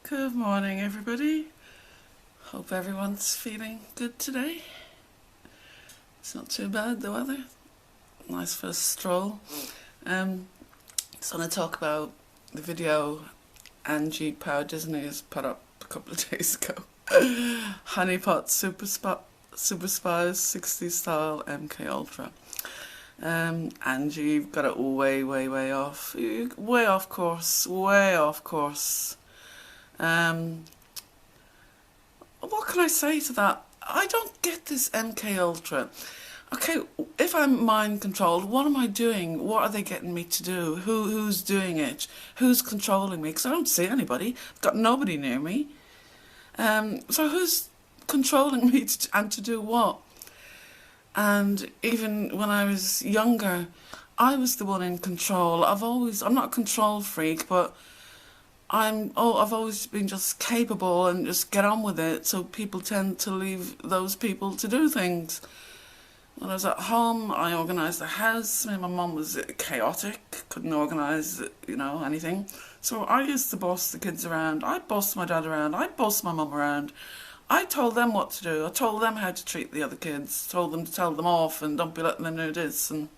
Good morning, everybody. Hope everyone's feeling good today. It's not too bad, the weather. Nice for a stroll. Just want to talk about the video ANGIEPOWERDISNEY has put up a couple of days ago. Honeypot Super Spies 60s style MKULTRA. Angie, you've got it way off. Way off course. Way off course. What can I say to that? I don't get this MKUltra. Okay, if I'm mind controlled, what am I doing? What are they getting me to do? Who's doing it? Who's controlling me? Because I don't see anybody. I've got nobody near me. So who's controlling me and to do what? And even when I was younger, I was the one in control. I'm not a control freak, but I've always been just capable and just get on with it, so people tend to leave those people to do things. When I was at home, I organised the house. My mum was chaotic, couldn't organise, anything. So I used to boss the kids around. I bossed my dad around. I bossed my mum around. I told them what to do. I told them how to treat the other kids. Told them to tell them off and don't be letting them do this. And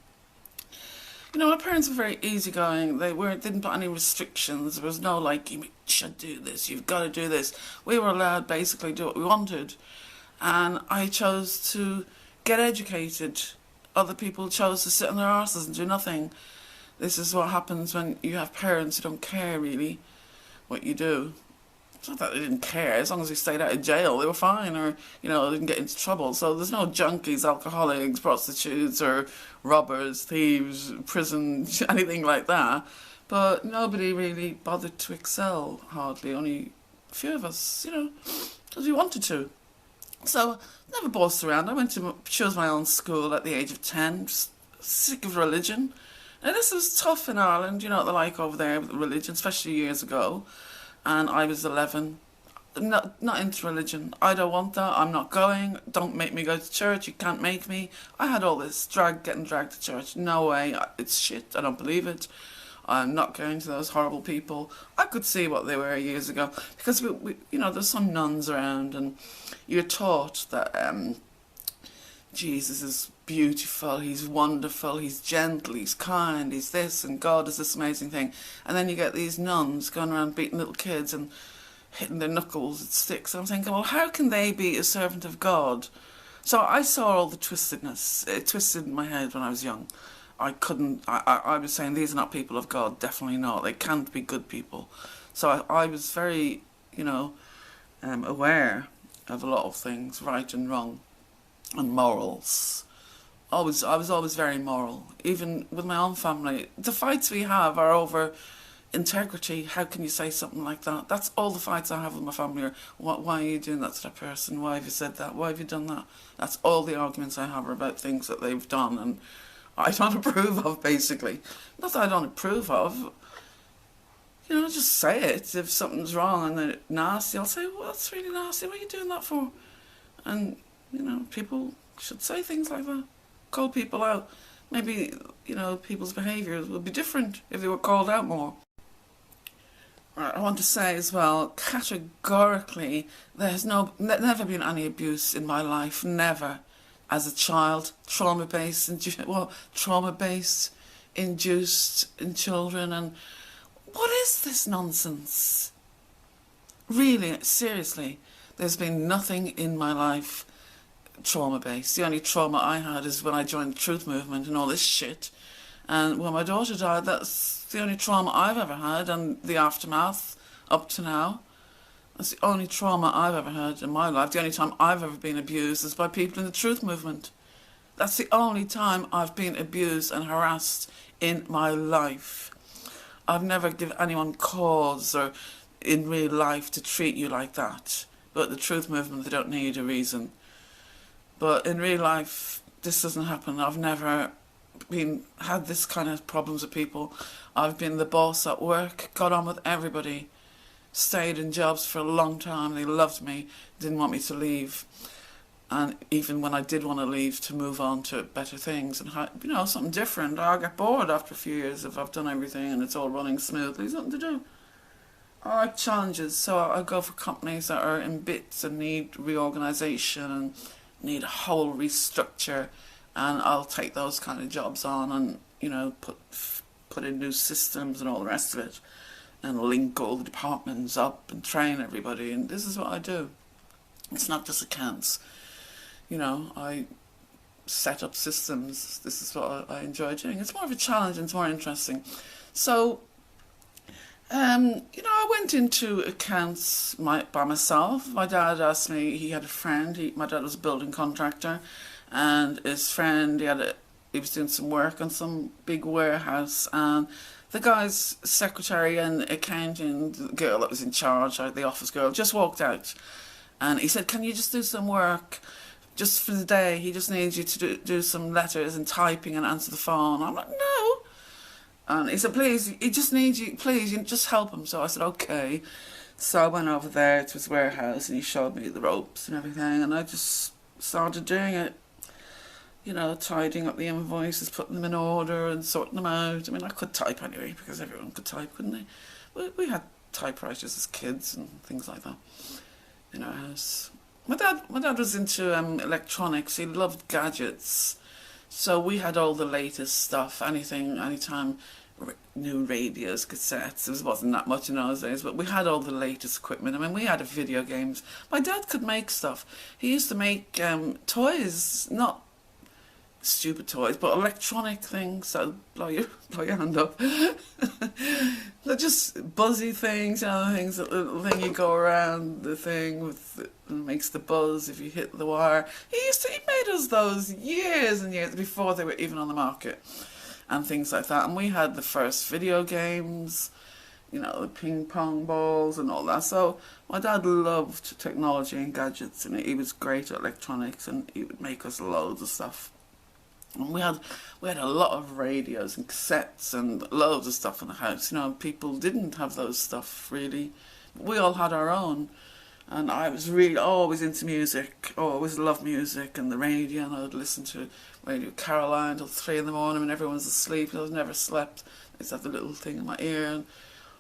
my parents were very easygoing. They didn't put any restrictions. There was no like, you should do this, you've got to do this. We were allowed basically do what we wanted. And I chose to get educated. Other people chose to sit on their arses and do nothing. This is what happens when you have parents who don't care really what you do. It's not that they didn't care. As long as they stayed out of jail, they were fine, or didn't get into trouble. So there's no junkies, alcoholics, prostitutes, or robbers, thieves, prison, anything like that. But nobody really bothered to excel. Hardly, only a few of us, because we wanted to. So never bossed around. I chose my own school at the age of 10. Just sick of religion. Now this was tough in Ireland. You know what they're like over there with religion, especially years ago. And I was 11, not into religion. I don't want that. I'm not going. Don't make me go to church. You can't make me. I had all this getting dragged to church. No way. It's shit. I don't believe it. I'm not going to those horrible people. I could see what they were years ago because there's some nuns around, and you're taught that Jesus is beautiful, he's wonderful, he's gentle, he's kind, he's this, and God is this amazing thing. And then you get these nuns going around beating little kids and hitting their knuckles with sticks. And I'm thinking, well, how can they be a servant of God? So I saw all the twistedness. It twisted in my head when I was young. I was saying, these are not people of God, definitely not. They can't be good people. So I was very, aware of a lot of things, right and wrong, and morals. I was always very moral, even with my own family. The fights we have are over integrity. How can you say something like that? That's all the fights I have with my family are, why are you doing that to that person? Why have you said that? Why have you done that? That's all the arguments I have are about things that they've done and I don't approve of, basically. Not that I don't approve of. Just say it. If something's wrong and they're nasty, I'll say, well, that's really nasty. What are you doing that for? And, people should say things like that. Call people out. Maybe, people's behaviours would be different if they were called out more. Right, I want to say as well, categorically, there's never been any abuse in my life, never. As a child, trauma-based induced in children, and what is this nonsense? Really, seriously, there's been nothing in my life trauma-based. The only trauma I had is when I joined the Truth Movement and all this shit. And when my daughter died, that's the only trauma I've ever had, and the aftermath up to now. That's the only trauma I've ever had in my life. The only time I've ever been abused is by people in the Truth Movement. That's the only time I've been abused and harassed in my life. I've never given anyone cause or in real life to treat you like that. But the Truth Movement, they don't need a reason. But in real life, this doesn't happen. I've never had this kind of problems with people. I've been the boss at work, got on with everybody, stayed in jobs for a long time. They loved me, didn't want me to leave. And even when I did want to leave to move on to better things and something different, I'll get bored after a few years if I've done everything and it's all running smoothly. There's nothing to do. I like challenges, so I go for companies that are in bits and need reorganisation and need a whole restructure, and I'll take those kind of jobs on and, you know, put in new systems and all the rest of it, and link all the departments up and train everybody, and this is what I do. It's not just accounts, you know, I set up systems. This is what I enjoy doing. It's more of a challenge and it's more interesting. So you know, I went into accounts by myself. My dad asked me, he had a friend, my dad was a building contractor, and his friend, he was doing some work on some big warehouse, and the guy's secretary and accounting, the girl that was in charge, the office girl, just walked out. And he said, can you just do some work just for the day? He just needs you to do some letters and typing and answer the phone. I'm like, no. And he said, please, he just needs you, please, you just help him. So I said, okay. So I went over there to his warehouse and he showed me the ropes and everything, and I just started doing it. You know, tidying up the invoices, putting them in order and sorting them out. I mean, I could type anyway, because everyone could type, couldn't they? We had typewriters as kids and things like that in our house. My dad was into electronics. He loved gadgets. So we had all the latest stuff, anytime new radios, cassettes. There wasn't that much in those days, but we had all the latest equipment. I mean, we had video games. My dad could make stuff. He used to make toys, not stupid toys, but electronic things that blow your hand up. They're just buzzy things, you know, the things, the thing you go around, the thing with makes the buzz if you hit the wire. He made us those years and years before they were even on the market, and things like that. And we had the first video games, you know, the ping pong balls and all that. So my dad loved technology and gadgets, and he was great at electronics, and he would make us loads of stuff. And we had a lot of radios and cassettes and loads of stuff in the house. You know, people didn't have those stuff really. We all had our own. And I was really always into music. I always loved music and the radio, and I would listen to Radio Caroline till 3 in the morning when everyone's asleep. I never slept. I used to have the little thing in my ear. And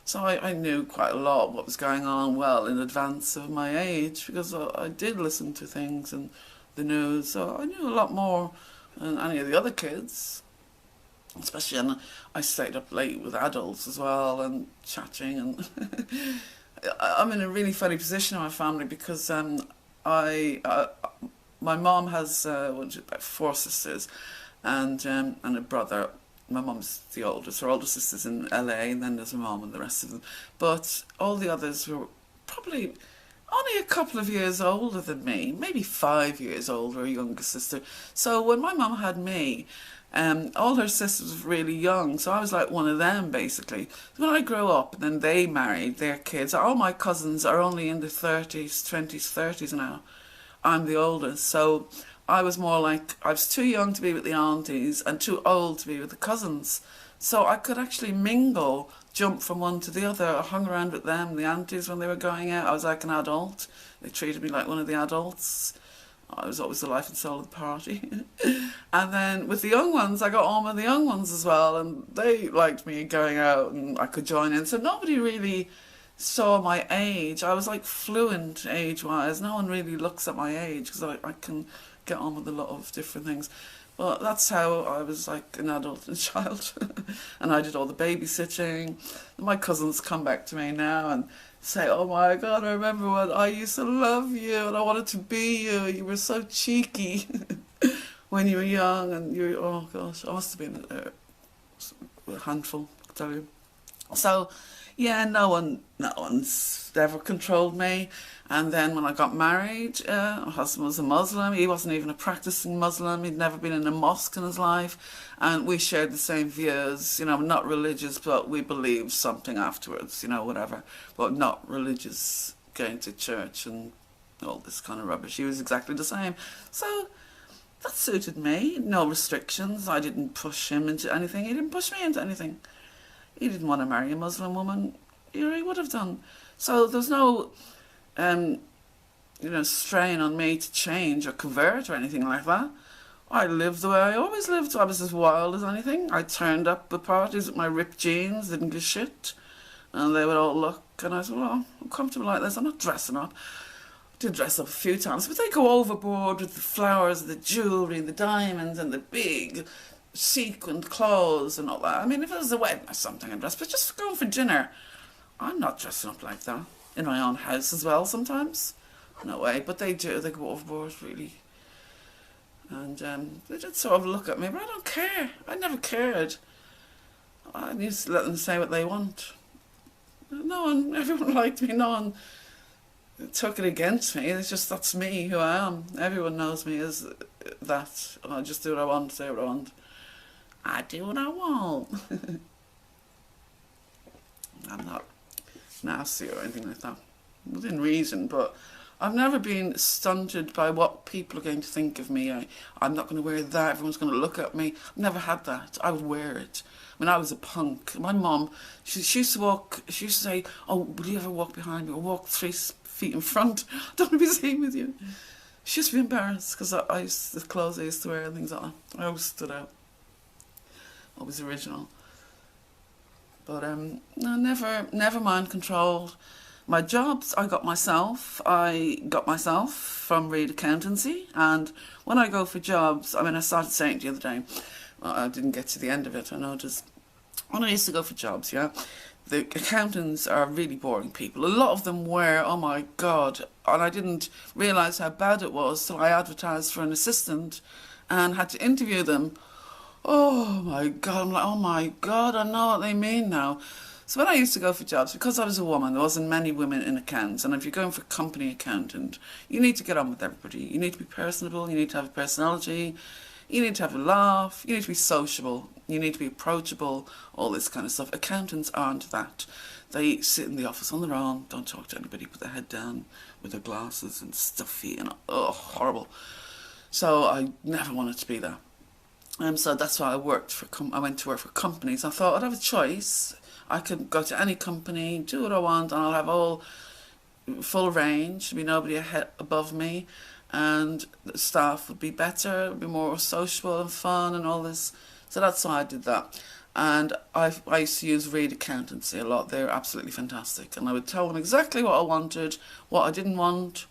so I knew quite a lot of what was going on well in advance of my age, because I did listen to things and the news. So I knew a lot more than any of the other kids. Especially, and I stayed up late with adults as well and chatting, and I'm in a really funny position in my family because my mom has about 4 sisters and a brother. My mum's the oldest. Her older sister's in LA, and then there's my mom and the rest of them. But all the others were probably only a couple of years older than me, maybe 5 years older, a younger sister. So when my mum had me, all her sisters were really young, so I was like one of them, basically. When I grew up, and then they married their kids, all my cousins are only in their 30s, 20s, 30s now. I'm the oldest, so I was more like, I was too young to be with the aunties and too old to be with the cousins. So I could actually mingle, jump from one to the other. I hung around with them, the aunties, when they were going out. I was like an adult. They treated me like one of the adults. I was always the life and soul of the party. And then with the young ones, I got on with the young ones as well, and they liked me going out and I could join in. So nobody really saw my age. I was like fluent age-wise. No one really looks at my age because I can get on with a lot of different things. But that's how I was like an adult and child. And I did all the babysitting. My cousins come back to me now and say, oh my God, I remember when I used to love you and I wanted to be you. You were so cheeky when you were young, and you, oh gosh, I must have been a handful, I tell you. So, yeah, no one's ever controlled me. And then when I got married, my husband was a Muslim. He wasn't even a practicing Muslim. He'd never been in a mosque in his life. And we shared the same views, you know, not religious, but we believed something afterwards, you know, whatever. But not religious, going to church and all this kind of rubbish. He was exactly the same. So that suited me. No restrictions. I didn't push him into anything. He didn't push me into anything. He didn't want to marry a Muslim woman. He would have done. So there's no strain on me to change or convert or anything like that. I lived the way I always lived. I was as wild as anything. I turned up at parties with my ripped jeans, didn't give a shit. And they would all look, and I said, well, I'm comfortable like this, I'm not dressing up. I did dress up a few times, but they go overboard with the flowers, the jewellery, the diamonds, and the big sequined clothes and all that. I mean, if it was a wedding or something, I'd dress, but just going for dinner, I'm not dressing up like that. In my own house as well sometimes. No way, but they do, they go overboard, really. And they did sort of look at me, but I don't care. I never cared. I used to let them say what they want. No one, everyone liked me, no one took it against me. It's just, that's me, who I am. Everyone knows me as that. And I just do what I want, say what I want. I do what I want. I'm not nasty or anything like that. Within reason, but I've never been stunted by what people are going to think of me. I'm not going to wear that, everyone's going to look at me. I've never had that. I would wear it. When I was a punk, my mum, she used to walk, she used to say, oh, will you ever walk behind me or walk 3 feet in front? I don't want to be seen with you. She used to be embarrassed because the clothes I used to wear and things like that. I always stood out. Always original. But no, never mind controlled. My jobs, I got myself. From Reed Accountancy. And when I go for jobs, I mean, I started saying it the other day. Well, I didn't get to the end of it, I noticed. When I used to go for jobs, yeah, the accountants are really boring people. A lot of them were, oh my God. And I didn't realise how bad it was, so I advertised for an assistant and had to interview them. Oh my God, I'm like, oh my God, I know what they mean now. So when I used to go for jobs, because I was a woman, there wasn't many women in accounts, and if you're going for a company accountant, you need to get on with everybody. You need to be personable, you need to have a personality, you need to have a laugh, you need to be sociable, you need to be approachable, all this kind of stuff. Accountants aren't that. They sit in the office on their own, don't talk to anybody, put their head down with their glasses and stuffy and horrible. So I never wanted to be that. So that's why I went to work for companies. I thought I'd have a choice. I could go to any company, do what I want, and I'll have all full range. There'd be nobody above me, and the staff would be better, would be more sociable and fun and all this. So that's why I did that. And I used to use Reed Accountancy a lot. They're absolutely fantastic. And I would tell them exactly what I wanted, what I didn't want,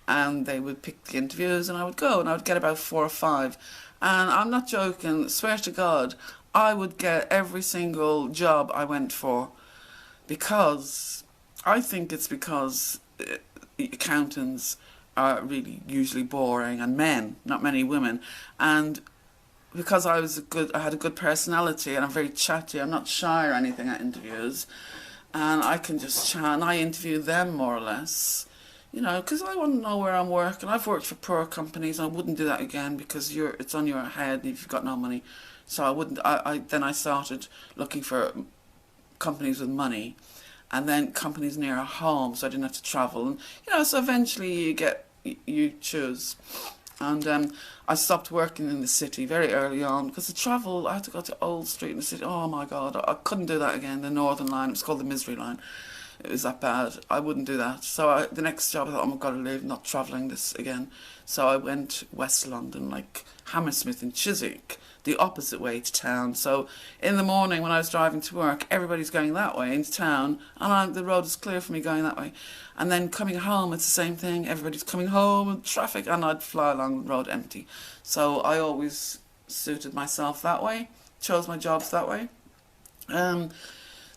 and they would pick the interviews, and I would go, and I would get about 4 or 5. And I'm not joking, swear to God, I would get every single job I went for, because I think it's because accountants are really usually boring, and men, not many women, and because I had a good personality and I'm very chatty, I'm not shy or anything at interviews, and I can just chat, and I interview them more or less. You know, because I want to know where I'm working. I've worked for poor companies, and I wouldn't do that again because it's on your head if you've got no money. So I wouldn't. Then I started looking for companies with money, and then companies near home, so I didn't have to travel. And so eventually you choose. And I stopped working in the city very early on because the travel. I had to go to Old Street in the city. Oh my God, I couldn't do that again. The Northern Line. It was called the Misery Line. It was that bad. I wouldn't do that. So the next job I thought, I've got to live, not travelling this again. So I went West London, like Hammersmith and Chiswick, the opposite way to town. So in the morning when I was driving to work, everybody's going that way into town, and the road is clear for me going that way. And then coming home, it's the same thing. Everybody's coming home and traffic, and I'd fly along the road empty. So I always suited myself that way, chose my jobs that way.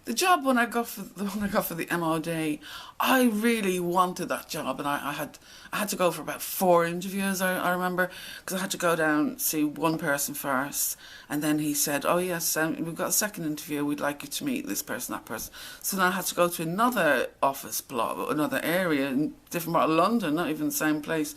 The job when I got for the MOD, I really wanted that job, and I had to go for about 4 interviews. I remember, because I had to go down see one person first, and then he said, "Oh yes, we've got a second interview. We'd like you to meet this person, that person." So then I had to go to another office block, another area, in different part of London, not even the same place,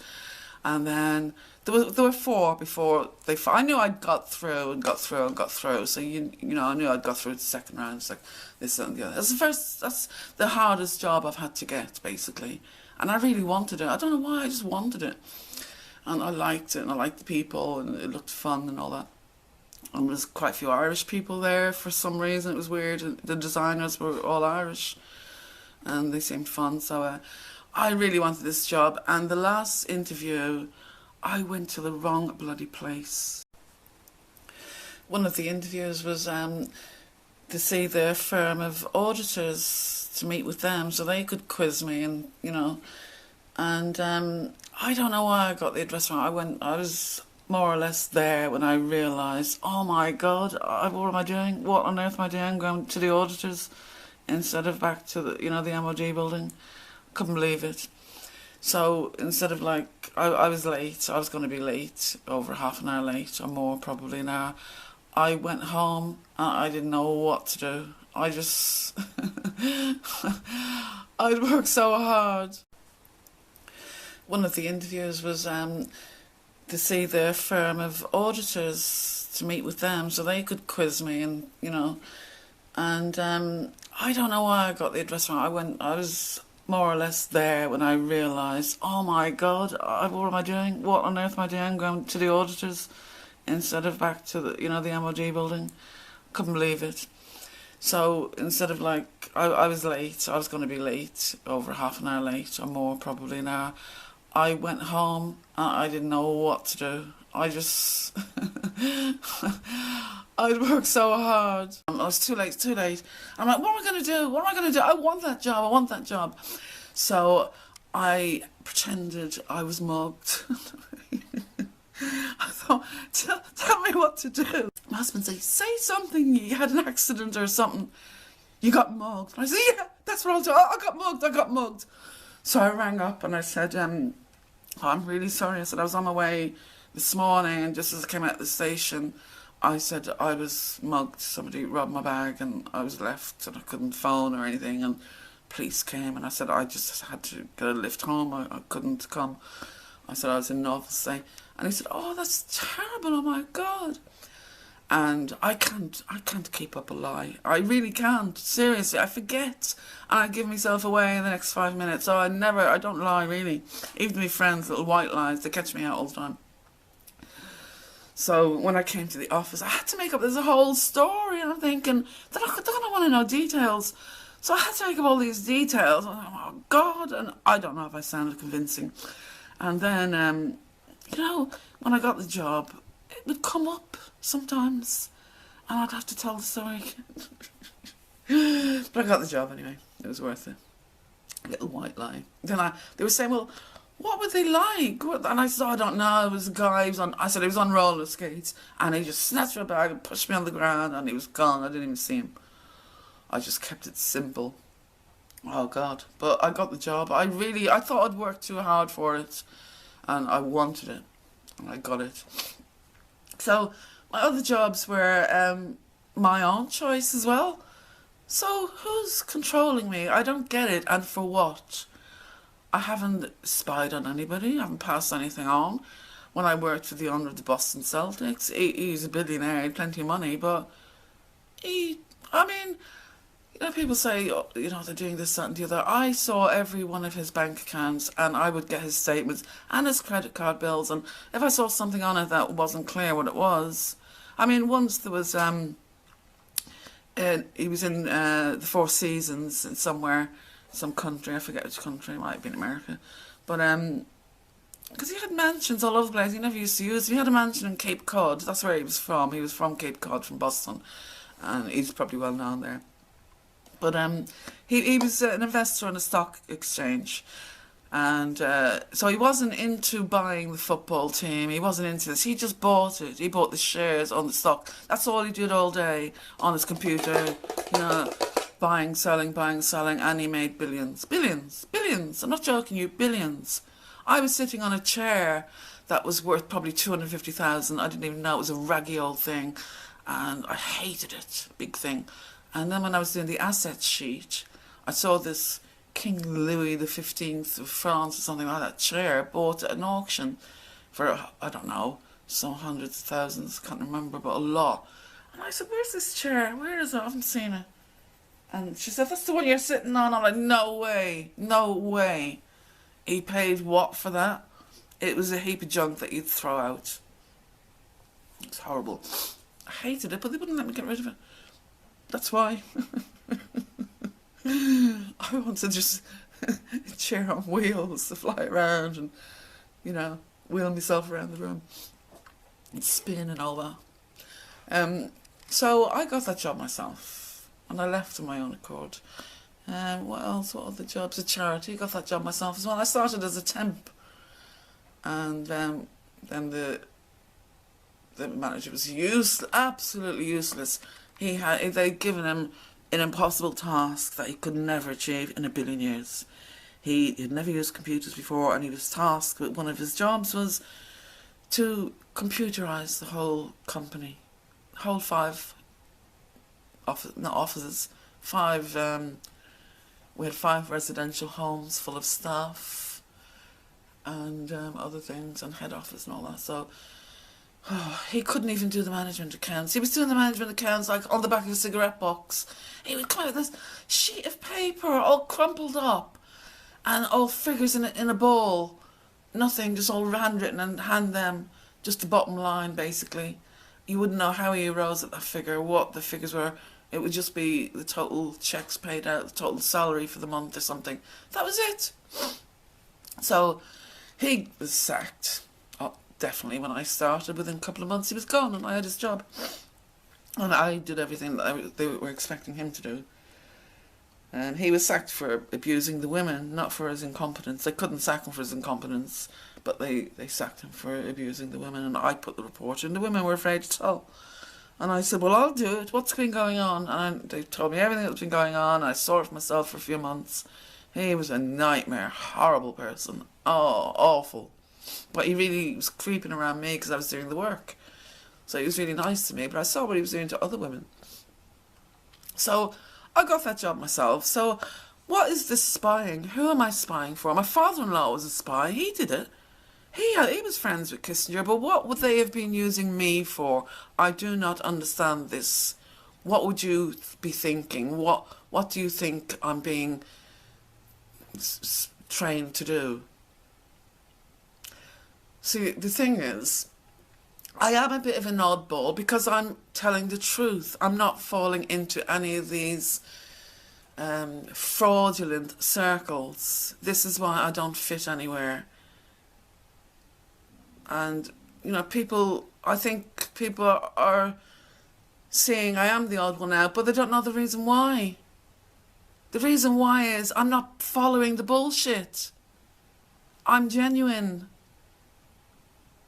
and then. There were 4 before they. I knew I'd got through and got through and got through. So I knew I'd got through the second round. It's like this and the other. That's the hardest job I've had to get, basically. And I really wanted it. I don't know why. I just wanted it, and I liked it, and I liked the people, and it looked fun and all that. And there was quite a few Irish people there for some reason. It was weird. The designers were all Irish, and they seemed fun. So I really wanted this job. And the last interview, I went to the wrong bloody place. One of the interviews was to see their firm of auditors, to meet with them so they could quiz me, and and I don't know why I got the address wrong. I was more or less there when I realised, oh my God, what am I doing? What on earth am I doing? Going to the auditors instead of back to the the MOD building. Couldn't believe it. So instead of I was late, I was going to be late, over half an hour late or more probably an hour. I went home and I didn't know what to do. I just, I'd worked so hard. One of the interviews was to see their firm of auditors, to meet with them so they could quiz me, and and I don't know why I got the address wrong. I was more or less there when I realised, oh my God, what am I doing? What on earth am I doing? Going to the auditors instead of back to the the MOD building. Couldn't believe it. So instead of I was late, I was going to be late, over half an hour late or more probably an hour. I went home and I didn't know what to do. I just, I'd worked so hard. I was too late. I'm like, what am I going to do? What am I going to do? I want that job. So I pretended I was mugged. I thought, tell me what to do. My husband said, say something, you had an accident or something. You got mugged. I said, yeah, that's what I'll do. I got mugged. So I rang up and I said, oh, I'm really sorry. I said, I was on my way this morning, and just as I came out of the station, I said I was mugged. Somebody robbed my bag and I was left and I couldn't phone or anything, and police came, and I said I just had to get a lift home. I couldn't come. I said I was in Novelty. And he said, oh, that's terrible, oh my God. And I can't keep up a lie. I really can't. Seriously, I forget. And I give myself away in the next 5 minutes. So I don't lie, really. Even my friends, little white lies, they catch me out all the time. So when I came to the office, I had to make up, there's a whole story. And I'm thinking, they're not going to want to know details. So I had to make up all these details. I'm like, oh, God. And I don't know if I sounded convincing. And then, when I got the job, it would come up sometimes, and I'd have to tell the story. But I got the job anyway. It was worth it. A little white lie. Then they were saying, well, what were they like? And I said, I don't know. It was a guy. He was on roller skates, and he just snatched my bag and pushed me on the ground, and he was gone. I didn't even see him. I just kept it simple. Oh God. But I got the job. I thought I'd worked too hard for it, and I wanted it, and I got it. So my other jobs were my own choice as well. So who's controlling me? I don't get it, and for what? I haven't spied on anybody. I haven't passed anything on. When I worked for the owner of the Boston Celtics, he's a billionaire, he had plenty of money, but people say, they're doing this, that and the other. I saw every one of his bank accounts, and I would get his statements and his credit card bills, and if I saw something on it that wasn't clear what it was. Once there was, he was in the Four Seasons in somewhere, some country, I forget which country, it might have been America, but, because he had mansions all over the place, he never used to use them. He had a mansion in Cape Cod, that's where he was from Cape Cod, from Boston, and he's probably well known there. But he was an investor on a stock exchange, and so he wasn't into buying the football team, he wasn't into this, he just bought it. He bought the shares on the stock. That's all he did all day on his computer, buying, selling, and he made billions. I'm not joking you, billions. I was sitting on a chair that was worth probably 250,000. I didn't even know it was a raggy old thing, and I hated it, big thing. And then when I was doing the assets sheet, I saw this King Louis XV of France or something like that chair bought at an auction for, I don't know, some hundreds of thousands, can't remember, but a lot. And I said, where's this chair? Where is it? I haven't seen it. And she said, that's the one you're sitting on. I'm like, no way. He paid what for that? It was a heap of junk that you'd throw out. It's horrible. I hated it, but they wouldn't let me get rid of it. That's why. I wanted just a chair on wheels to fly around and, wheel myself around the room and spin and all that. So I got that job myself. and I left on my own accord. What else? What other jobs? A charity. Got that job myself as well. I started as a temp, and then the manager was useless, absolutely useless. They'd given him an impossible task that he could never achieve in a billion years. He had never used computers before, and he was tasked with, one of his jobs was to computerise the whole company, whole 5 offices, 5. We had 5 residential homes full of staff and other things, and head office and all that. So he couldn't even do the management accounts. He was doing the management accounts like on the back of a cigarette box. He would come out with this sheet of paper all crumpled up and all figures in a bowl. Nothing, just all handwritten, and hand them just the bottom line basically. You wouldn't know how he arose at that figure, what the figures were. It would just be the total checks paid out, the total salary for the month or something. That was it. So he was sacked. Definitely when I started. Within a couple of months he was gone and I had his job. And I did everything that they were expecting him to do. And he was sacked for abusing the women, not for his incompetence. They couldn't sack him for his incompetence, but they sacked him for abusing the women. And I put the report in. The women were afraid to tell. And I said, well, I'll do it. What's been going on? And they told me everything that's been going on. I saw it for myself for a few months. He was a nightmare, horrible person. Oh, awful. But he really was creeping around me because I was doing the work. So he was really nice to me, but I saw what he was doing to other women. So I got that job myself. So what is this spying? Who am I spying for? My father-in-law was a spy. He did it. He was friends with Kissinger, but what would they have been using me for? I do not understand this. What would you be thinking? What do you think I'm being trained to do? See, the thing is, I am a bit of an oddball because I'm telling the truth. I'm not falling into any of these fraudulent circles. This is why I don't fit anywhere. And, you know, I think people are seeing I am the odd one out, but they don't know the reason why. The reason why is I'm not following the bullshit. I'm genuine.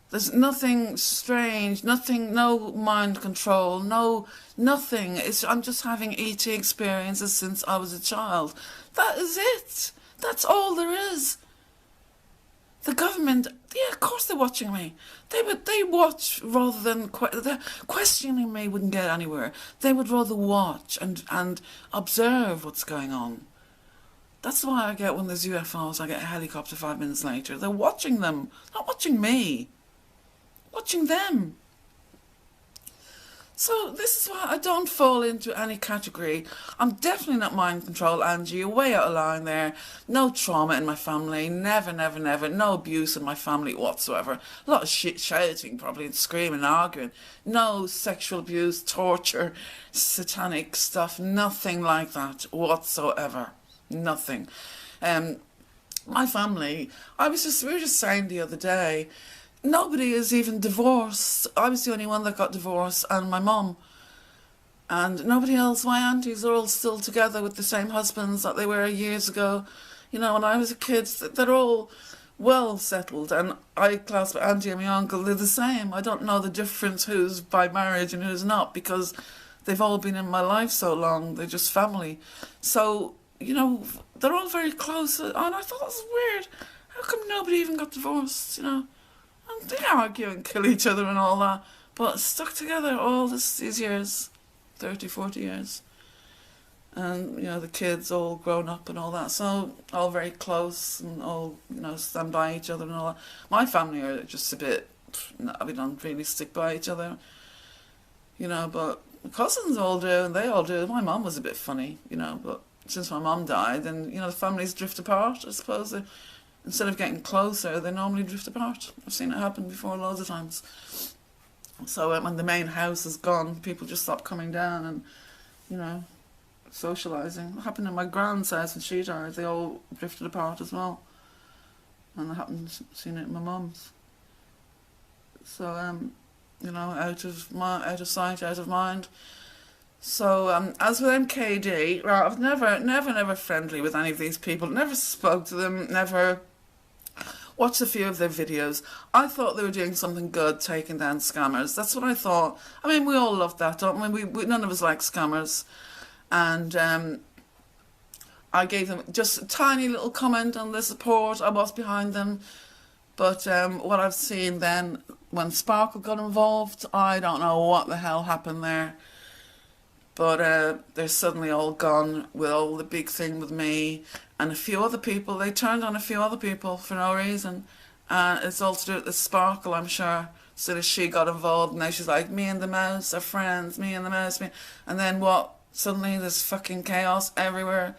There's nothing strange, no mind control, nothing. I'm just having ET experiences since I was a child. That is it. That's all there is. The government, yeah, of course they're watching me. They watch rather than questioning me wouldn't get anywhere. They would rather watch and observe what's going on. That's why I get when there's UFOs, I get a helicopter 5 minutes later. They're watching them, not watching me. Watching them. So this is why I don't fall into any category. I'm definitely not mind control, Angie. You're way out of line there. No trauma in my family. Never, never, never. No abuse in my family whatsoever. A lot of shit shouting probably and screaming and arguing. No sexual abuse, torture, satanic stuff. Nothing like that whatsoever. Nothing. My family, we were just saying the other day, nobody is even divorced. I was the only one that got divorced, and my mum. And nobody else, my aunties are all still together with the same husbands that they were years ago. You know, when I was a kid, they're all well settled. And I class my auntie and my uncle, they're the same. I don't know the difference who's by marriage and who's not, because they've all been in my life so long. They're just family. So, you know, they're all very close. And I thought that was weird. How come nobody even got divorced, you know? They argue and kill each other and all that, but stuck together all these years, 30, 40 years. And, you know, the kids all grown up and all that, so all very close and all, you know, stand by each other and all that. My family are just a bit, we don't really stick by each other, you know, but the cousins all do, and they all do. My mum was a bit funny, you know, but since my mum died, then, you know, the families drift apart, I suppose. Instead of getting closer, they normally drift apart. I've seen it happen before loads of times. So when the main house is gone, people just stop coming down and, you know, socialising. It happened in my grand's house when she died. They all drifted apart as well. And I happened to seen it in my mum's. So, you know, out of sight, out of mind. So, as with MKD, well, I've never friendly with any of these people. Never spoke to them. Never watched a few of their videos. I thought they were doing something good, taking down scammers. That's what I thought. I mean, we all love that, don't we? None of us like scammers. And I gave them just a tiny little comment on the support. I was behind them. But what I've seen then, when Sparkle got involved, I don't know what the hell happened there. But they're suddenly all gone with all the big thing with me and a few other people. They turned on a few other people for no reason. And it's all to do with the Sparkle, I'm sure. As soon as she got involved, now she's like, me and the mouse are friends, me and the mouse, me. And then what? Suddenly there's fucking chaos everywhere.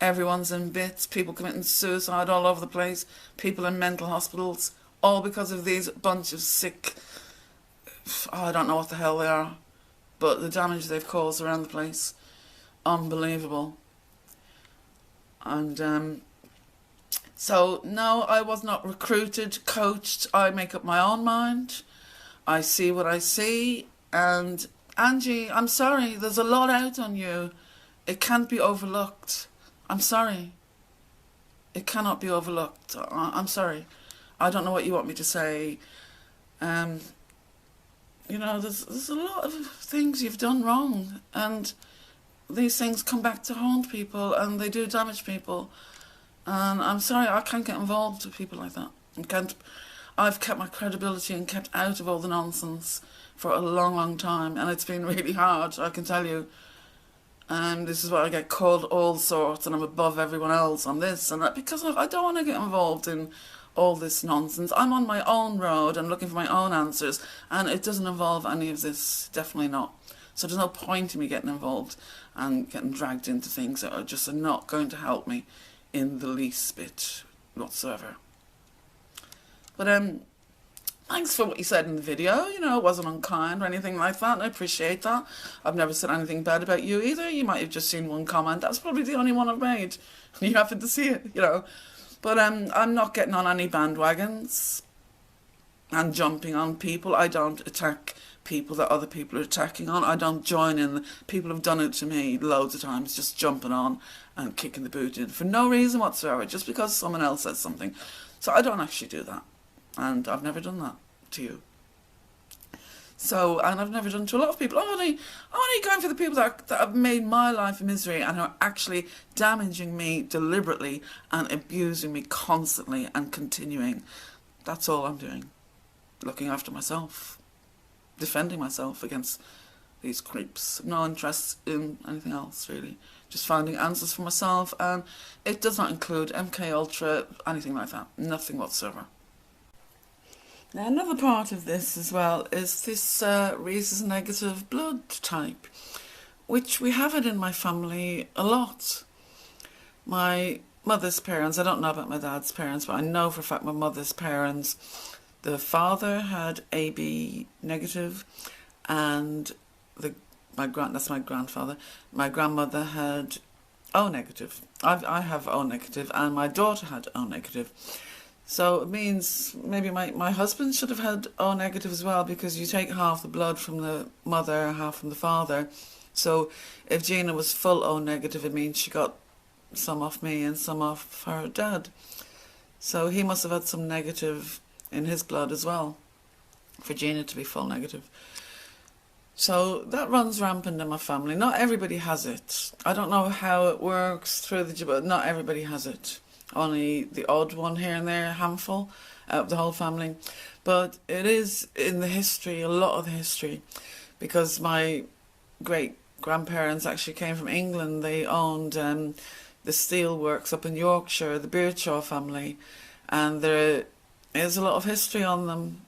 Everyone's in bits, people committing suicide all over the place, people in mental hospitals, all because of these bunch of sick, I don't know what the hell they are, but the damage they've caused around the place, unbelievable. And so, no, I was not recruited, coached. I make up my own mind. I see what I see. And Angie, I'm sorry, there's a lot out on you. It can't be overlooked. I'm sorry. It cannot be overlooked. I'm sorry. I don't know what you want me to say. You know, there's a lot of things you've done wrong. And these things come back to haunt people and they do damage people. And I'm sorry, I can't get involved with people like that. I've kept my credibility and kept out of all the nonsense for a long, long time. And it's been really hard, I can tell you. And this is why I get called all sorts and I'm above everyone else on this and that because I don't want to get involved in all this nonsense. I'm on my own road and looking for my own answers and it doesn't involve any of this, definitely not. So there's no point in me getting involved and getting dragged into things that are just not going to help me in the least bit whatsoever. But thanks for what you said in the video. You know, it wasn't unkind or anything like that. And I appreciate that. I've never said anything bad about you either. You might have just seen one comment. That's probably the only one I've made. You happened to see it, you know. But I'm not getting on any bandwagons and jumping on people. I don't attack people that other people are attacking on. I don't join in. People have done it to me loads of times, just jumping on and kicking the boot in for no reason whatsoever, just because someone else says something. So I don't actually do that. And I've never done that to you. So, and I've never done to a lot of people. I'm only going for the people that have made my life a misery and who are actually damaging me deliberately and abusing me constantly and continuing. That's all I'm doing. Looking after myself. Defending myself against these creeps. No interest in anything else, really. Just finding answers for myself, and it does not include MKUltra, anything like that. Nothing whatsoever. Now, another part of this as well is this rhesus negative blood type, which we have it in my family a lot. My mother's parents, I don't know about my dad's parents, but I know for a fact my mother's parents, the father had AB negative and that's my grandfather. My grandmother had O negative. I have O negative and my daughter had O negative. So it means maybe my husband should have had O negative as well, because you take half the blood from the mother, half from the father. So if Gina was full O negative, it means she got some off me and some off her dad. So he must have had some negative in his blood as well, for Gina to be full negative. So that runs rampant in my family. Not everybody has it. I don't know how it works through but not everybody has it. Only the odd one here and there, a handful out of the whole family. But it is in the history, a lot of the history, because my great-grandparents actually came from England. They owned the steel works up in Yorkshire, the Beardshaw family, and there is a lot of history on them.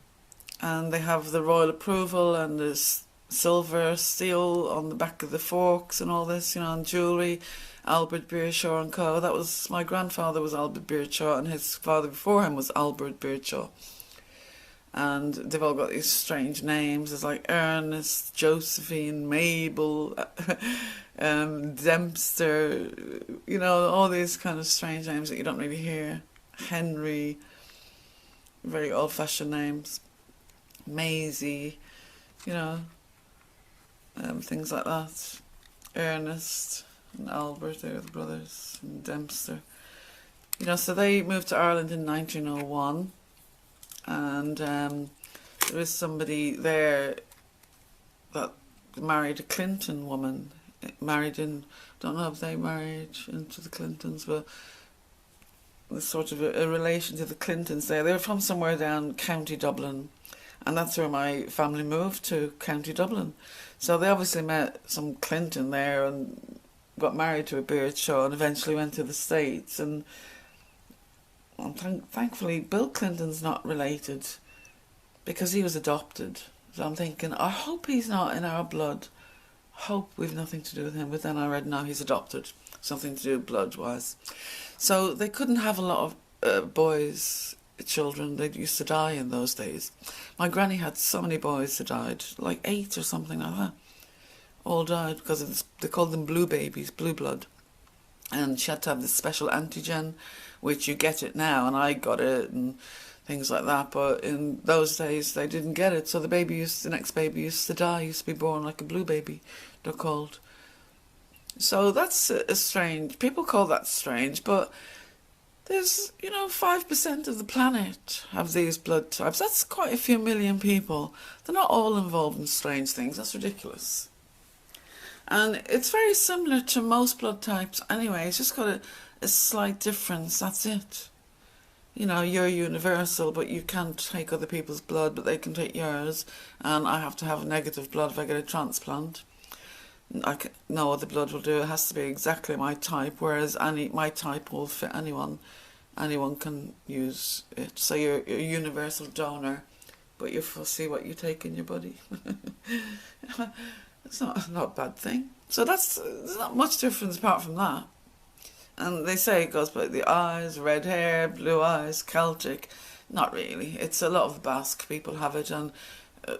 And they have the royal approval and the silver steel on the back of the forks and all this, you know, and jewellery. Albert Beardshaw and Co. That was, my grandfather was Albert Beardshaw and his father before him was Albert Beardshaw. And they've all got these strange names. There's like Ernest, Josephine, Mabel, Dempster, you know, all these kind of strange names that you don't really hear. Henry, very old-fashioned names. Maisie, you know, things like that. Ernest and Albert, they were the brothers, and Dempster. You know, so they moved to Ireland in 1901, and there was somebody there that married a Clinton woman, married in, don't know if they married into the Clintons, but there's sort of a relation to the Clintons there. They were from somewhere down County Dublin, and that's where my family moved to, County Dublin. So they obviously met some Clinton there and got married to a beard show and eventually went to the States. And thankfully Bill Clinton's not related because he was adopted. So I'm thinking, I hope he's not in our blood. Hope we've nothing to do with him. But then I read, no, he's adopted. Something to do blood-wise. So they couldn't have a lot of boys, children. They used to die in those days. My granny had so many boys who died, like 8 or something like that. All died because of this, they called them blue babies, blue blood. And she had to have this special antigen, which you get it now, and I got it and things like that. But in those days, they didn't get it. So the next baby used to die, used to be born like a blue baby, they're called. So that's strange. People call that strange, but there's, 5% of the planet have these blood types. That's quite a few million people. They're not all involved in strange things. That's ridiculous. And it's very similar to most blood types anyway. It's just got a slight difference. That's it. You're universal, but you can't take other people's blood, but they can take yours. And I have to have negative blood if I get a transplant. No other blood will do. It has to be exactly my type, whereas my type will fit anyone. Anyone can use it. So you're a universal donor, but you're fussy what you take in your body. It's not a bad thing. So there's not much difference apart from that. And they say it goes by the eyes, red hair, blue eyes, Celtic. Not really. It's a lot of Basque people have it, and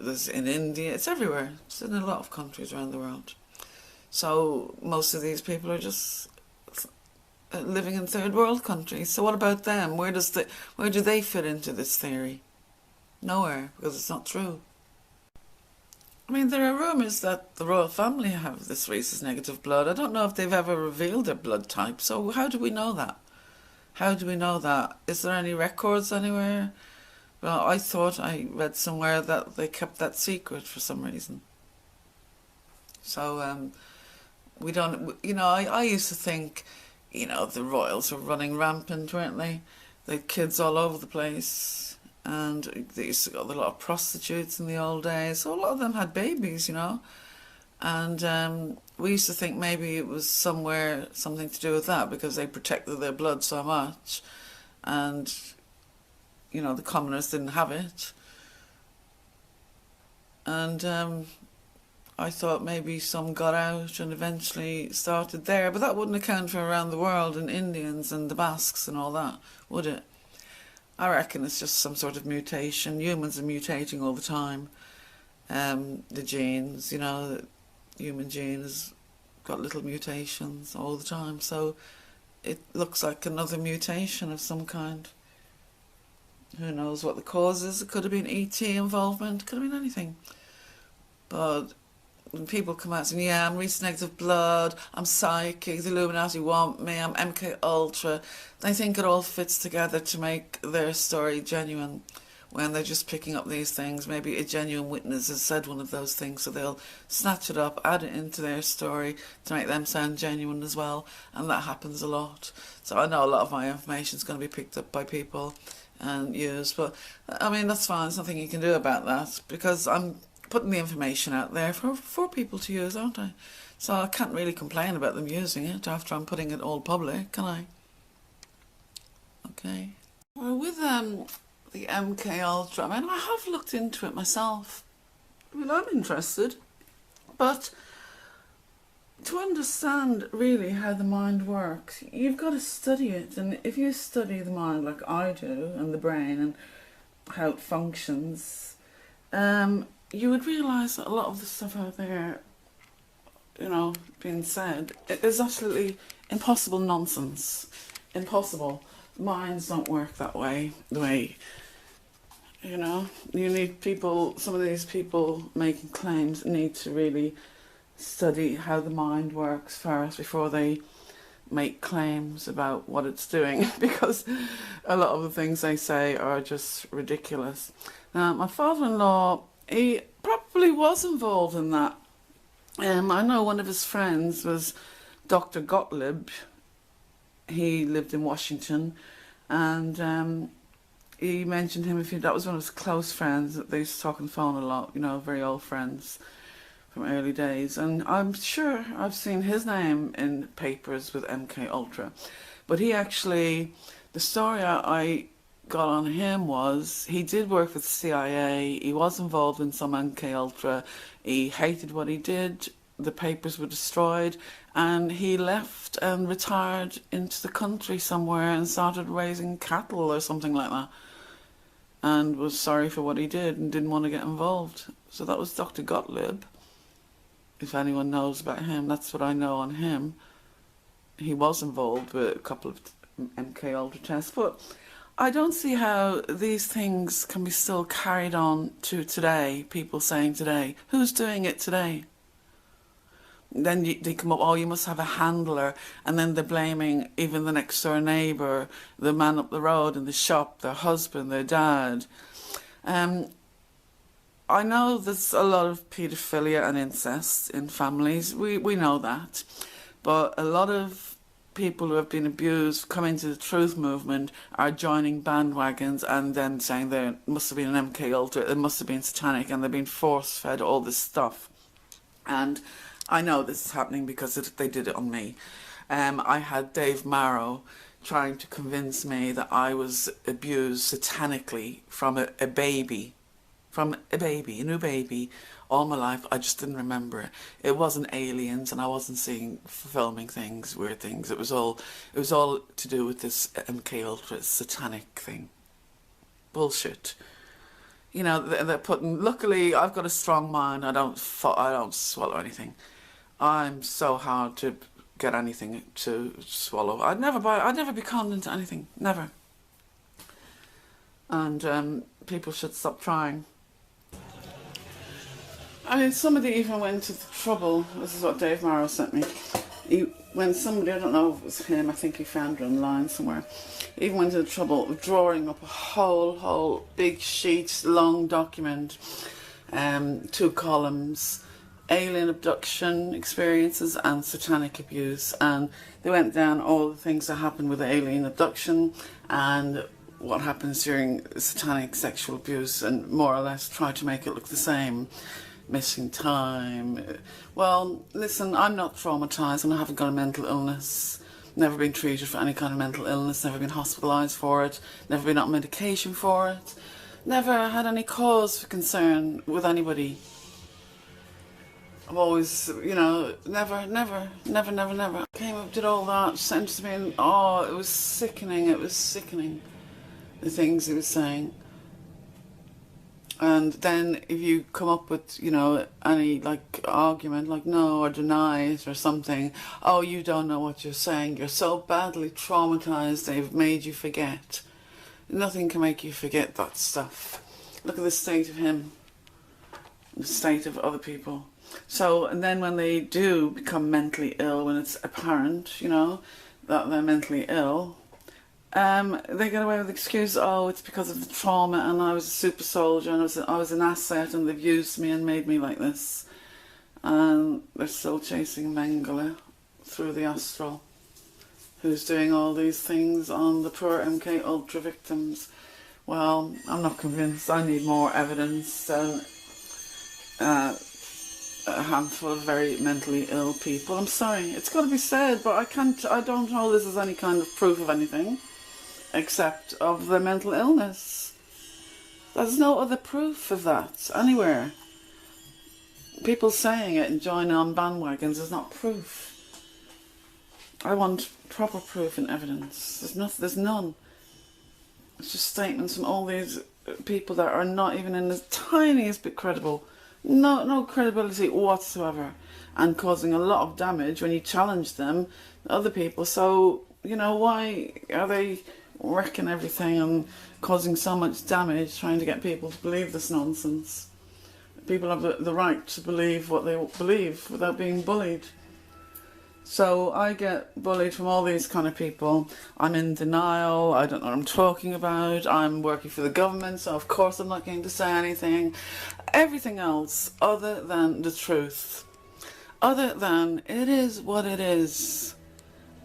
there's in India. It's everywhere. It's in a lot of countries around the world. So most of these people are just living in third world countries. So what about them? Where do they fit into this theory? Nowhere, because it's not true. I mean, there are rumours that the royal family have this rhesus negative blood. I don't know if they've ever revealed their blood type, so how do we know that? How do we know that? Is there any records anywhere? Well, I thought I read somewhere that they kept that secret for some reason. So, we don't, I used to think, the royals were running rampant, weren't they? They had kids all over the place. And they used to got a lot of prostitutes in the old days. So a lot of them had babies, And we used to think maybe it was something to do with that because they protected their blood so much. And, the commoners didn't have it. And I thought maybe some got out and eventually started there. But that wouldn't account for around the world and Indians and the Basques and all that, would it? I reckon it's just some sort of mutation. Humans are mutating all the time. The genes, the human gene has got little mutations all the time. So it looks like another mutation of some kind. Who knows what the cause is? It could have been ET involvement. It could have been anything. But when people come out saying, yeah, I'm rhesus negative blood, I'm psychic, the Illuminati want me, I'm MKULTRA, they think it all fits together to make their story genuine when they're just picking up these things. Maybe a genuine witness has said one of those things, so they'll snatch it up, add it into their story to make them sound genuine as well, and that happens a lot. So I know a lot of my information is going to be picked up by people and used, but I mean, that's fine, there's nothing you can do about that, because I'm putting the information out there for people to use, aren't I? So I can't really complain about them using it after I'm putting it all public, can I? Okay. Well, with the MKUltra, I mean, I have looked into it myself. I mean, I'm interested, but to understand really how the mind works, you've got to study it, and if you study the mind like I do, and the brain, and how it functions, you would realise that a lot of the stuff out there, being said, it is absolutely impossible nonsense. Impossible. Minds don't work that way, the way, you need people, some of these people making claims need to really study how the mind works first before they make claims about what it's doing, because a lot of the things they say are just ridiculous. Now, my father-in-law, he probably was involved in that. I know one of his friends was Dr. Gottlieb. He lived in Washington, and he mentioned him. That was one of his close friends. They used to talk on the phone a lot, you know, very old friends from early days. And I'm sure I've seen his name in papers with MKUltra. But he actually, the story I got on him was he did work with the CIA. He was involved in some MKUltra. He hated what he did. The papers were destroyed, and he left and retired into the country somewhere and started raising cattle or something like that, and was sorry for what he did and didn't want to get involved. So that was Dr. Gottlieb. If anyone knows about him, that's what I know on him. He was involved with a couple of MKUltra tests, but I don't see how these things can be still carried on to today. People saying today, who's doing it today? Then they come up, oh, you must have a handler, and then they're blaming even the next door neighbour, the man up the road in the shop, their husband, their dad. I know there's a lot of paedophilia and incest in families, we know that, but a lot of people who have been abused come into the truth movement are joining bandwagons and then saying there must have been an MKUltra, it must have been satanic, and they've been force-fed all this stuff. And I know this is happening because they did it on me. I had Dave Marrow trying to convince me that I was abused satanically from a baby. From a new baby, all my life. I just didn't remember it. It wasn't aliens, and I wasn't seeing, filming things, weird things. It was all to do with this MKUltra satanic thing. Bullshit. You know, they're putting. Luckily, I've got a strong mind. I don't swallow anything. I'm so hard to get anything to swallow. I'd never be conned into anything. Never. And people should stop trying. I mean, somebody even went to the trouble. This is what Dave Marrow sent me. When somebody, I don't know if it was him, I think he found it online somewhere, he even went to the trouble of drawing up a whole big sheet, long document, 2 columns, alien abduction experiences and satanic abuse. And they went down all the things that happened with alien abduction and what happens during satanic sexual abuse, and more or less try to make it look the same. Missing time. Well, listen, I'm not traumatised and I haven't got a mental illness. Never been treated for any kind of mental illness, never been hospitalised for it, never been on medication for it, never had any cause for concern with anybody. I've always, you know, never. Came up, did all that, sentenced me, and oh, it was sickening, the things he was saying. And then if you come up with, you know, any like argument, like no or deny it or something, oh, you don't know what you're saying, you're so badly traumatised they've made you forget. Nothing can make you forget that stuff. Look at the state of him, the state of other people. So, and then when they do become mentally ill, when it's apparent, you know, that they're mentally ill, they get away with the excuse, oh, it's because of the trauma and I was a super soldier and I was an asset and they've used me and made me like this. And they're still chasing Mengele through the astral, who's doing all these things on the poor MKUltra victims. Well, I'm not convinced. I need more evidence than a handful of very mentally ill people. I'm sorry, it's got to be said, but I don't hold this as any kind of proof of anything except of their mental illness. There's no other proof of that anywhere. People saying it and joining on bandwagons is not proof. I want proper proof and evidence. There's none. It's just statements from all these people that are not even in the tiniest bit credible. No credibility whatsoever, and causing a lot of damage when you challenge them, other people. So, you know, why are they wrecking everything and causing so much damage trying to get people to believe this nonsense? People have the right to believe what they believe without being bullied. So I get bullied from all these kind of people. I'm in denial, I don't know what I'm talking about, I'm working for the government, so of course I'm not going to say anything. Everything else other than the truth. Other than it is what it is.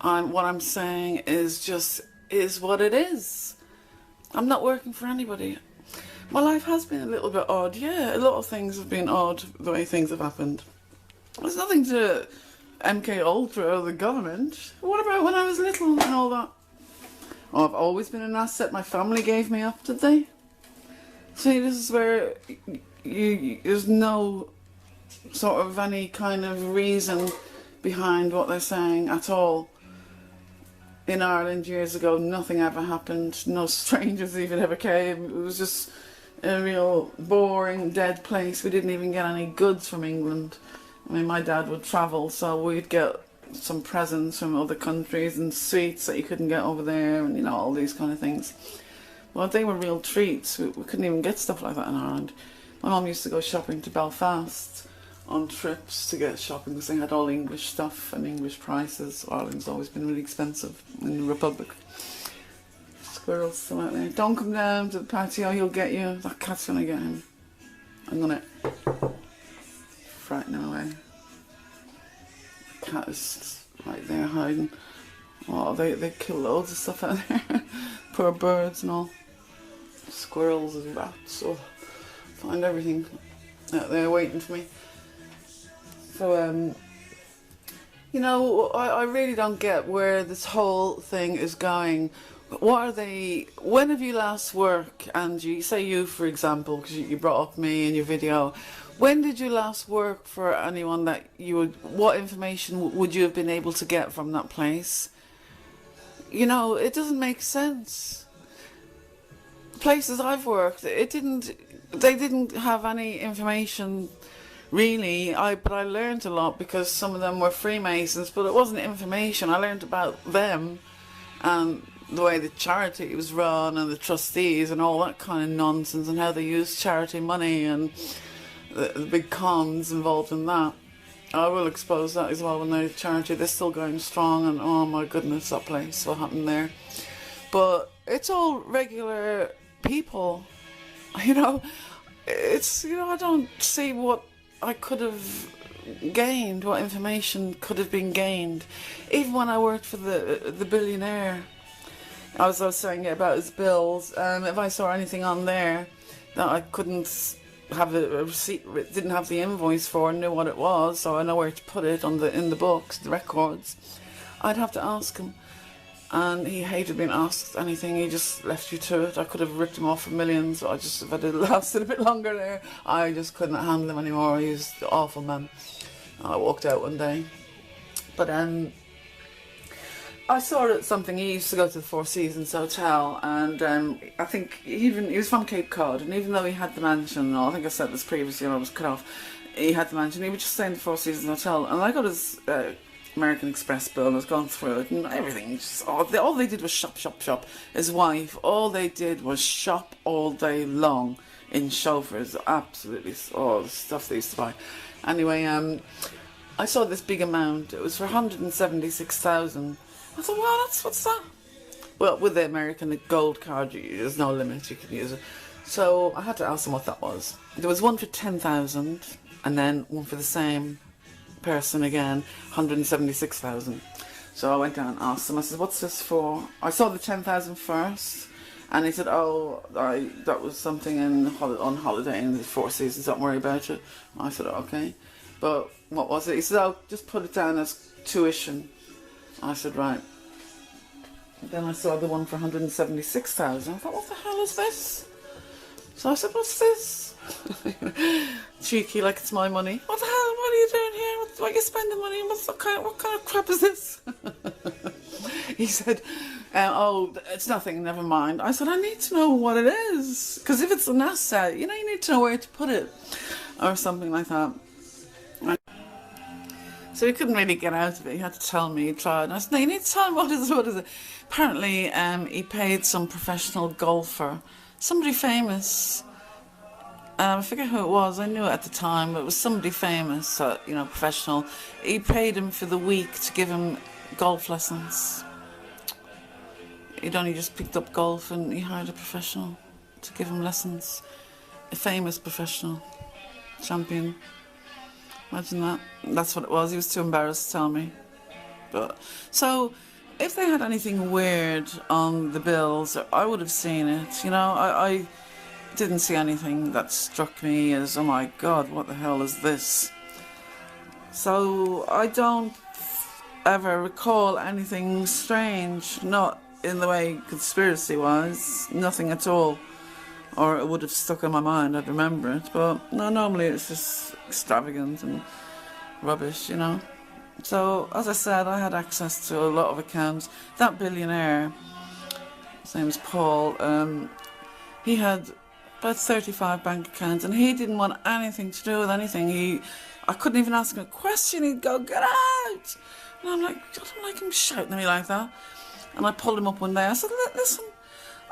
What I'm saying is just is what it is. I'm not working for anybody. My life has been a little bit odd, yeah, a lot of things have been odd the way things have happened. There's nothing to MKULTRA or the government. What about when I was little and all that? Oh, I've always been an asset my family gave me up, did they? See, this is where there's no sort of any kind of reason behind what they're saying at all. In Ireland years ago, nothing ever happened. No strangers even ever came. It was just a real boring, dead place. We didn't even get any goods from England. I mean, my dad would travel, so we'd get some presents from other countries and sweets that you couldn't get over there, and you know, all these kind of things. Well, they were real treats. We couldn't even get stuff like that in Ireland. My mum used to go shopping to Belfast on trips to get shopping because they had all English stuff and English prices. Ireland's always been really expensive in the Republic. Squirrels still out there. Don't come down to the patio, he'll get you. That cat's gonna get him. I'm gonna frighten him away. The cat is right there hiding. Oh, they kill loads of stuff out there. Poor birds and all. Squirrels and rats. Oh, find everything out there waiting for me. So, you know, I really don't get where this whole thing is going. What are they, when have you last worked, Angie? Say you, for example, because you brought up me in your video. When did you last work for anyone that you would, what information would you have been able to get from that place? You know, it doesn't make sense. Places I've worked, they didn't have any information really, but I learned a lot because some of them were Freemasons, but it wasn't information. I learned about them and the way the charity was run and the trustees and all that kind of nonsense and how they used charity money and the big cons involved in that. I will expose that as well when the charity, they're still going strong, and oh my goodness, that place, what happened there. But it's all regular people, you know. It's, you know, I don't see what I could have gained, what information could have been gained. Even when I worked for the billionaire, I was saying about his bills, if I saw anything on there that I couldn't have a receipt, didn't have the invoice for, and knew what it was, so I know where to put it on in the books, the records, I'd have to ask him. And he hated being asked anything, he just left you to it. I could have ripped him off for millions, but if I'd lasted a bit longer there, I just couldn't handle him anymore. He was an awful man. I walked out one day. But I saw something, he used to go to the Four Seasons Hotel, and I think he was from Cape Cod, and even though he had the mansion and all, I think I said this previously and I was cut off, he had the mansion, he would just stay in the Four Seasons Hotel, and I got his American Express bill and I was going through it and everything, just, all they did was shop. His wife, all they did was shop all day long in chauffeurs, absolutely, all the stuff they used to buy. Anyway, I saw this big amount, it was for 176,000. I thought, well, what's that? Well, with the American Gold card, there's no limit, you can use it. So I had to ask them what that was. There was one for 10,000 and then one for the same person again, 176,000. So I went down and asked him, I said, what's this for? I saw the 10,000 first, and he said, oh, that was something on holiday in the Four Seasons, don't worry about it. I said, okay. But what was it? He said, oh, just put it down as tuition. I said, right. Then I saw the one for 176,000. I thought, what the hell is this? So I said, what's this? Cheeky, like it's my money. What the hell? What are you doing here? What are you spending money on? What kind of crap is this? He said, oh, it's nothing, never mind. I said, I need to know what it is. Because if it's an asset, you know, you need to know where to put it. Or something like that. So he couldn't really get out of it. He had to tell me. He tried. And I said, no, you need to tell him what is it. Apparently, he paid some professional golfer, somebody famous, I forget who it was. I knew it at the time. But it was somebody famous, you know, professional. He paid him for the week to give him golf lessons. He'd only just picked up golf and he hired a professional to give him lessons. A famous professional. Champion. Imagine that. That's what it was. He was too embarrassed to tell me. But so, if they had anything weird on the bills, I would have seen it. You know, I didn't see anything that struck me as, oh my God, what the hell is this? So I don't ever recall anything strange, not in the way conspiracy-wise, nothing at all. Or it would have stuck in my mind, I'd remember it. But no, normally it's just extravagant and rubbish, you know. So, as I said, I had access to a lot of accounts. That billionaire, his name is Paul, he had about 35 bank accounts and he didn't want anything to do with anything. I couldn't even ask him a question, he'd go, "Get out!" And I'm like, I don't like him shouting at me like that. And I pulled him up one day, I said, "Listen,"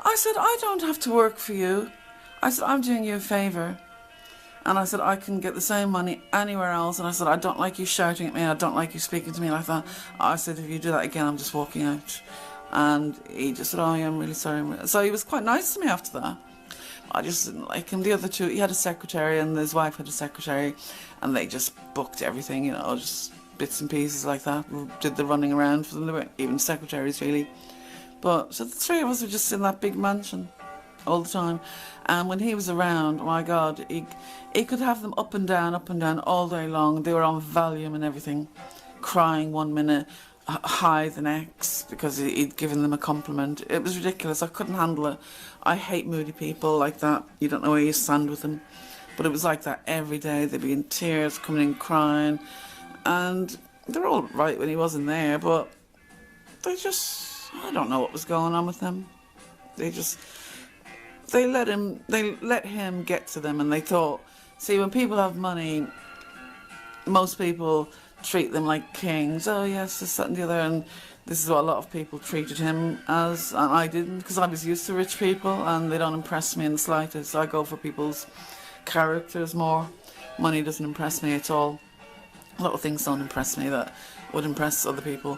I said, "I don't have to work for you." I said, "I'm doing you a favour." And I said, "I can get the same money anywhere else." And I said, "I don't like you shouting at me. I don't like you speaking to me like that." I said, "If you do that again, I'm just walking out." And he just said, "Oh, yeah, I'm really sorry." So he was quite nice to me after that. I just didn't like him. The other two, he had a secretary and his wife had a secretary. And they just booked everything, you know, just bits and pieces like that. Did the running around for them. They weren't even secretaries, really. But so the three of us were just in that big mansion all the time. And when he was around, oh my God, he could have them up and down all day long. They were on Valium and everything, crying one minute, high the next, because he'd given them a compliment. It was ridiculous. I couldn't handle it. I hate moody people like that. You don't know where you stand with them. But it was like that every day. They'd be in tears, coming in crying. And they were all right when he wasn't there, but they just, I don't know what was going on with them. They let him get to them, and they thought, see, when people have money, most people treat them like kings. Oh yes, this, that and the other, and this is what a lot of people treated him as, and I didn't, because I was used to rich people, and they don't impress me in the slightest. I go for people's characters more. Money doesn't impress me at all. A lot of things don't impress me that would impress other people.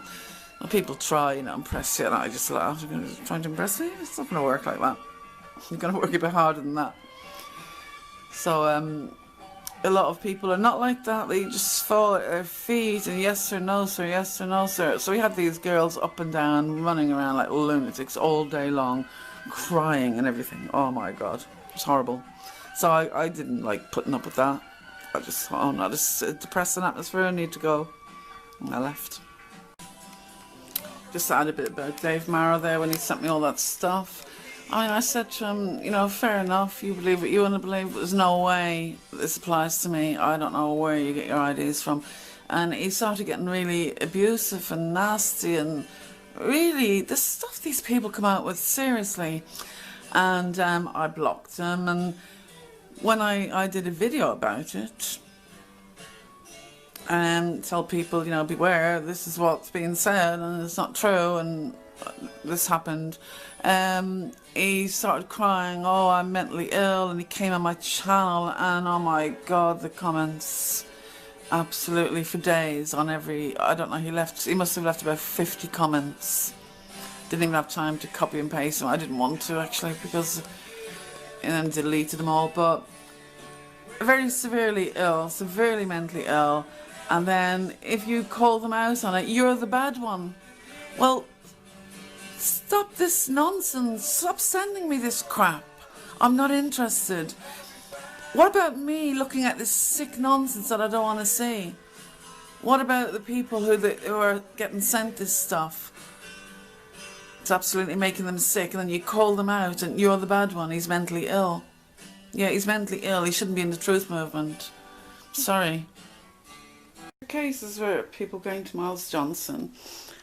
When people try, you know, impress you, and I just laugh. You're trying to impress me? It's not going to work like that. You're going to work a bit harder than that. So, a lot of people are not like that. They just fall at their feet and yes sir, no sir, yes sir, no sir. So we had these girls up and down, running around like lunatics all day long, crying and everything. Oh my God, it was horrible. So I didn't like putting up with that. I just thought, oh no, this is a depressing atmosphere, I need to go. And I left. Just to add a bit about Dave Marrow there when he sent me all that stuff. I mean, I said to him, you know, fair enough, you believe what you want to believe, but there's no way this applies to me. I don't know where you get your ideas from. And he started getting really abusive and nasty, and really, the stuff these people come out with, seriously. And I blocked him, and when I did a video about it, and tell people, you know, beware, this is what's being said, and it's not true, and this happened, he started crying, oh, I'm mentally ill, and he came on my channel, and oh my God, the comments, absolutely for days on every, I don't know, he must have left about 50 comments. Didn't even have time to copy and paste them. I didn't want to, actually, because, and then deleted them all. But very severely ill, severely mentally ill, and then if you call them out on it, you're the bad one. Well, stop this nonsense. Stop sending me this crap. I'm not interested. What about me looking at this sick nonsense that I don't want to see? What about the people who are getting sent this stuff? It's absolutely making them sick, and then you call them out and you're the bad one. He's mentally ill. Yeah, he's mentally ill. He shouldn't be in the truth movement. Sorry. Cases where people going to Miles Johnson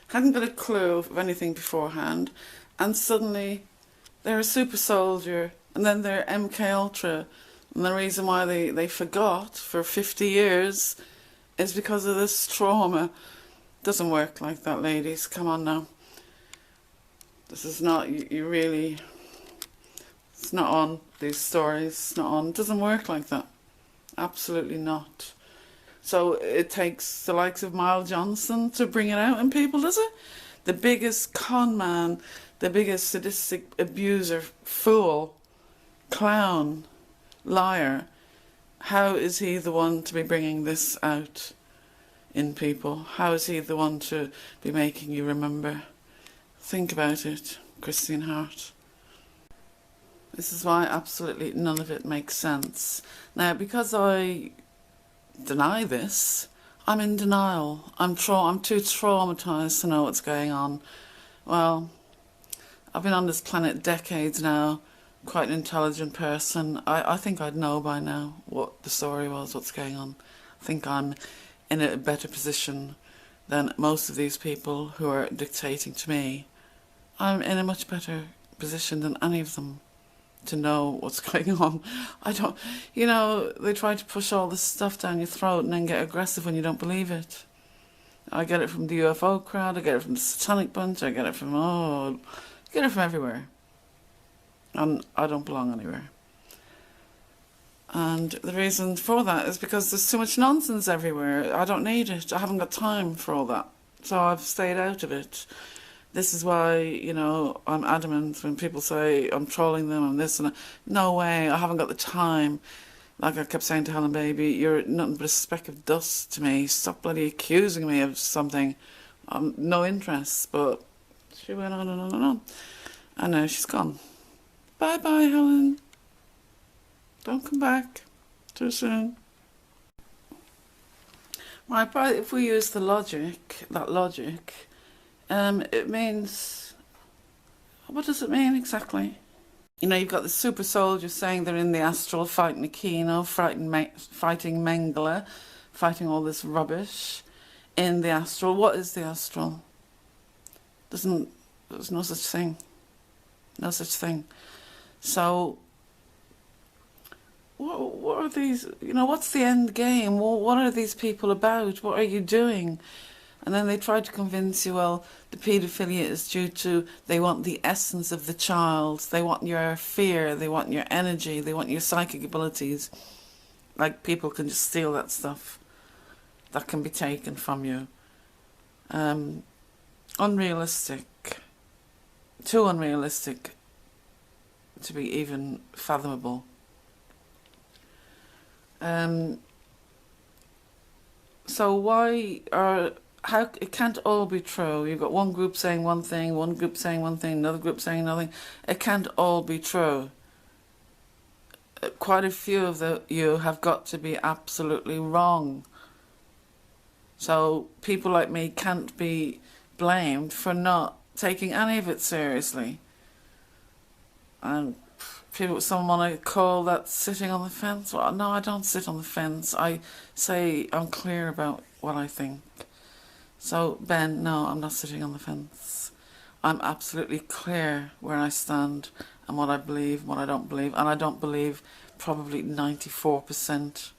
hadn't got a clue of anything beforehand, and suddenly they're a super soldier, and then they're MKULTRA, and the reason why they forgot for 50 years is because of this trauma. Doesn't work like that, ladies. Come on now. This is not, you really, It's not on, these stories. It's not on. It doesn't work like that. Absolutely not. So it takes the likes of Miles Johnson to bring it out in people, does it? The biggest con man, the biggest sadistic abuser, fool, clown, liar. How is he the one to be bringing this out in people? How is he the one to be making you remember? Think about it, Christine Hart. This is why absolutely none of it makes sense. Now, because I deny this, I'm in denial. I'm too traumatised to know what's going on. Well, I've been on this planet decades now, quite an intelligent person. I think I'd know by now what the story was, what's going on. I think I'm in a better position than most of these people who are dictating to me. I'm in a much better position than any of them to know what's going on. I don't, they try to push all this stuff down your throat and then get aggressive when you don't believe it. I get it from the UFO crowd, I get it from the Satanic Bunch, I get it from everywhere. And I don't belong anywhere. And the reason for that is because there's too much nonsense everywhere. I don't need it. I haven't got time for all that. So I've stayed out of it. This is why, I'm adamant when people say I'm trolling them and this and that. No way, I haven't got the time. Like I kept saying to Helen Baby, you're nothing but a speck of dust to me. Stop bloody accusing me of something. No interest. But she went on and on and on. And now she's gone. Bye-bye, Helen. Don't come back too soon. Right, but if we use that logic, it means, what does it mean exactly? You've got the super soldiers saying they're in the astral fighting Aquino, fighting Mengele, fighting all this rubbish in the astral. What is the astral? There's no such thing. No such thing. So, what are these, what's the end game? What are these people about? What are you doing? And then they try to convince you, well, the paedophilia is due to, they want the essence of the child, they want your fear, they want your energy, they want your psychic abilities. Like, people can just steal that stuff. That can be taken from you. Unrealistic. Too unrealistic to be even fathomable. So how it can't all be true. You've got one group saying one thing, another group saying another. It can't all be true. Quite a few of you have got to be absolutely wrong. So people like me can't be blamed for not taking any of it seriously. And someone want to call that sitting on the fence. Well, no, I don't sit on the fence. I say I'm clear about what I think. So, Ben, no, I'm not sitting on the fence. I'm absolutely clear where I stand and what I believe, what I don't believe. And I don't believe probably 94%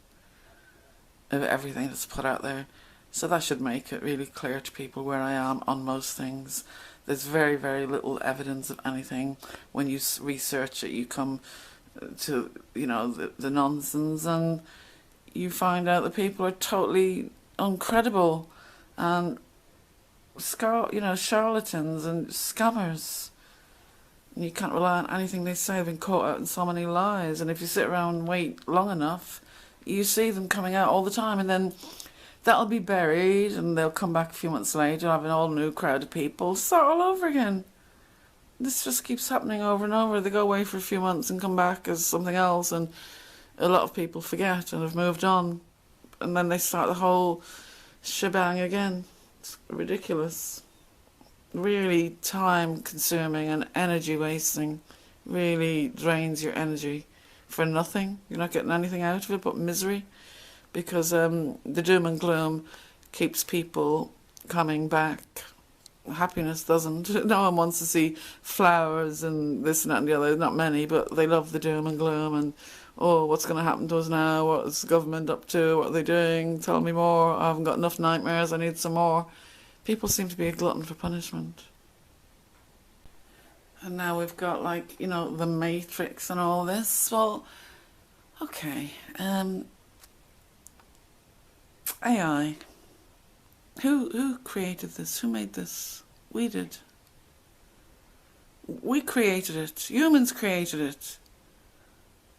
of everything that's put out there. So that should make it really clear to people where I am on most things. There's very, very little evidence of anything. When you research it, you come to, the nonsense, and you find out that people are totally uncredible and, charlatans and scammers. And you can't rely on anything they say. They've been caught out in so many lies. And if you sit around and wait long enough, you see them coming out all the time, and then that'll be buried, and they'll come back a few months later, have an all new crowd of people, start all over again. This just keeps happening over and over. They go away for a few months and come back as something else, and a lot of people forget and have moved on, and then they start the whole shebang again. It's ridiculous. Really time consuming and energy wasting. Really drains your energy for nothing. You're not getting anything out of it but misery. Because the doom and gloom keeps people coming back. Happiness doesn't. No one wants to see flowers and this and that and the other. Not many, but they love the doom and gloom. And, what's going to happen to us now? What is the government up to? What are they doing? Tell me more. I haven't got enough nightmares. I need some more. People seem to be a glutton for punishment. And now we've got, like, the Matrix and all this. Well, okay. AI. Who created this? Who made this? We did. We created it. Humans created it.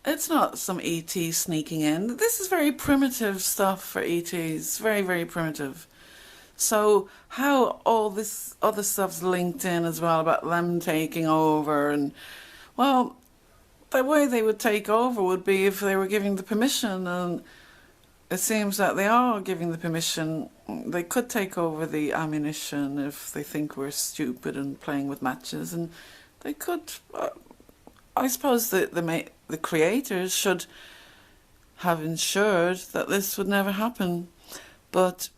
It's not some ET sneaking in. This is very primitive stuff for ETs. Very, very primitive. So how all this other stuff's linked in as well about them taking over, and well, the way they would take over would be if they were giving the permission, and it seems that they are giving the permission. They could take over the ammunition if they think we're stupid and playing with matches, and they could. I suppose the creators should have ensured that this would never happen, but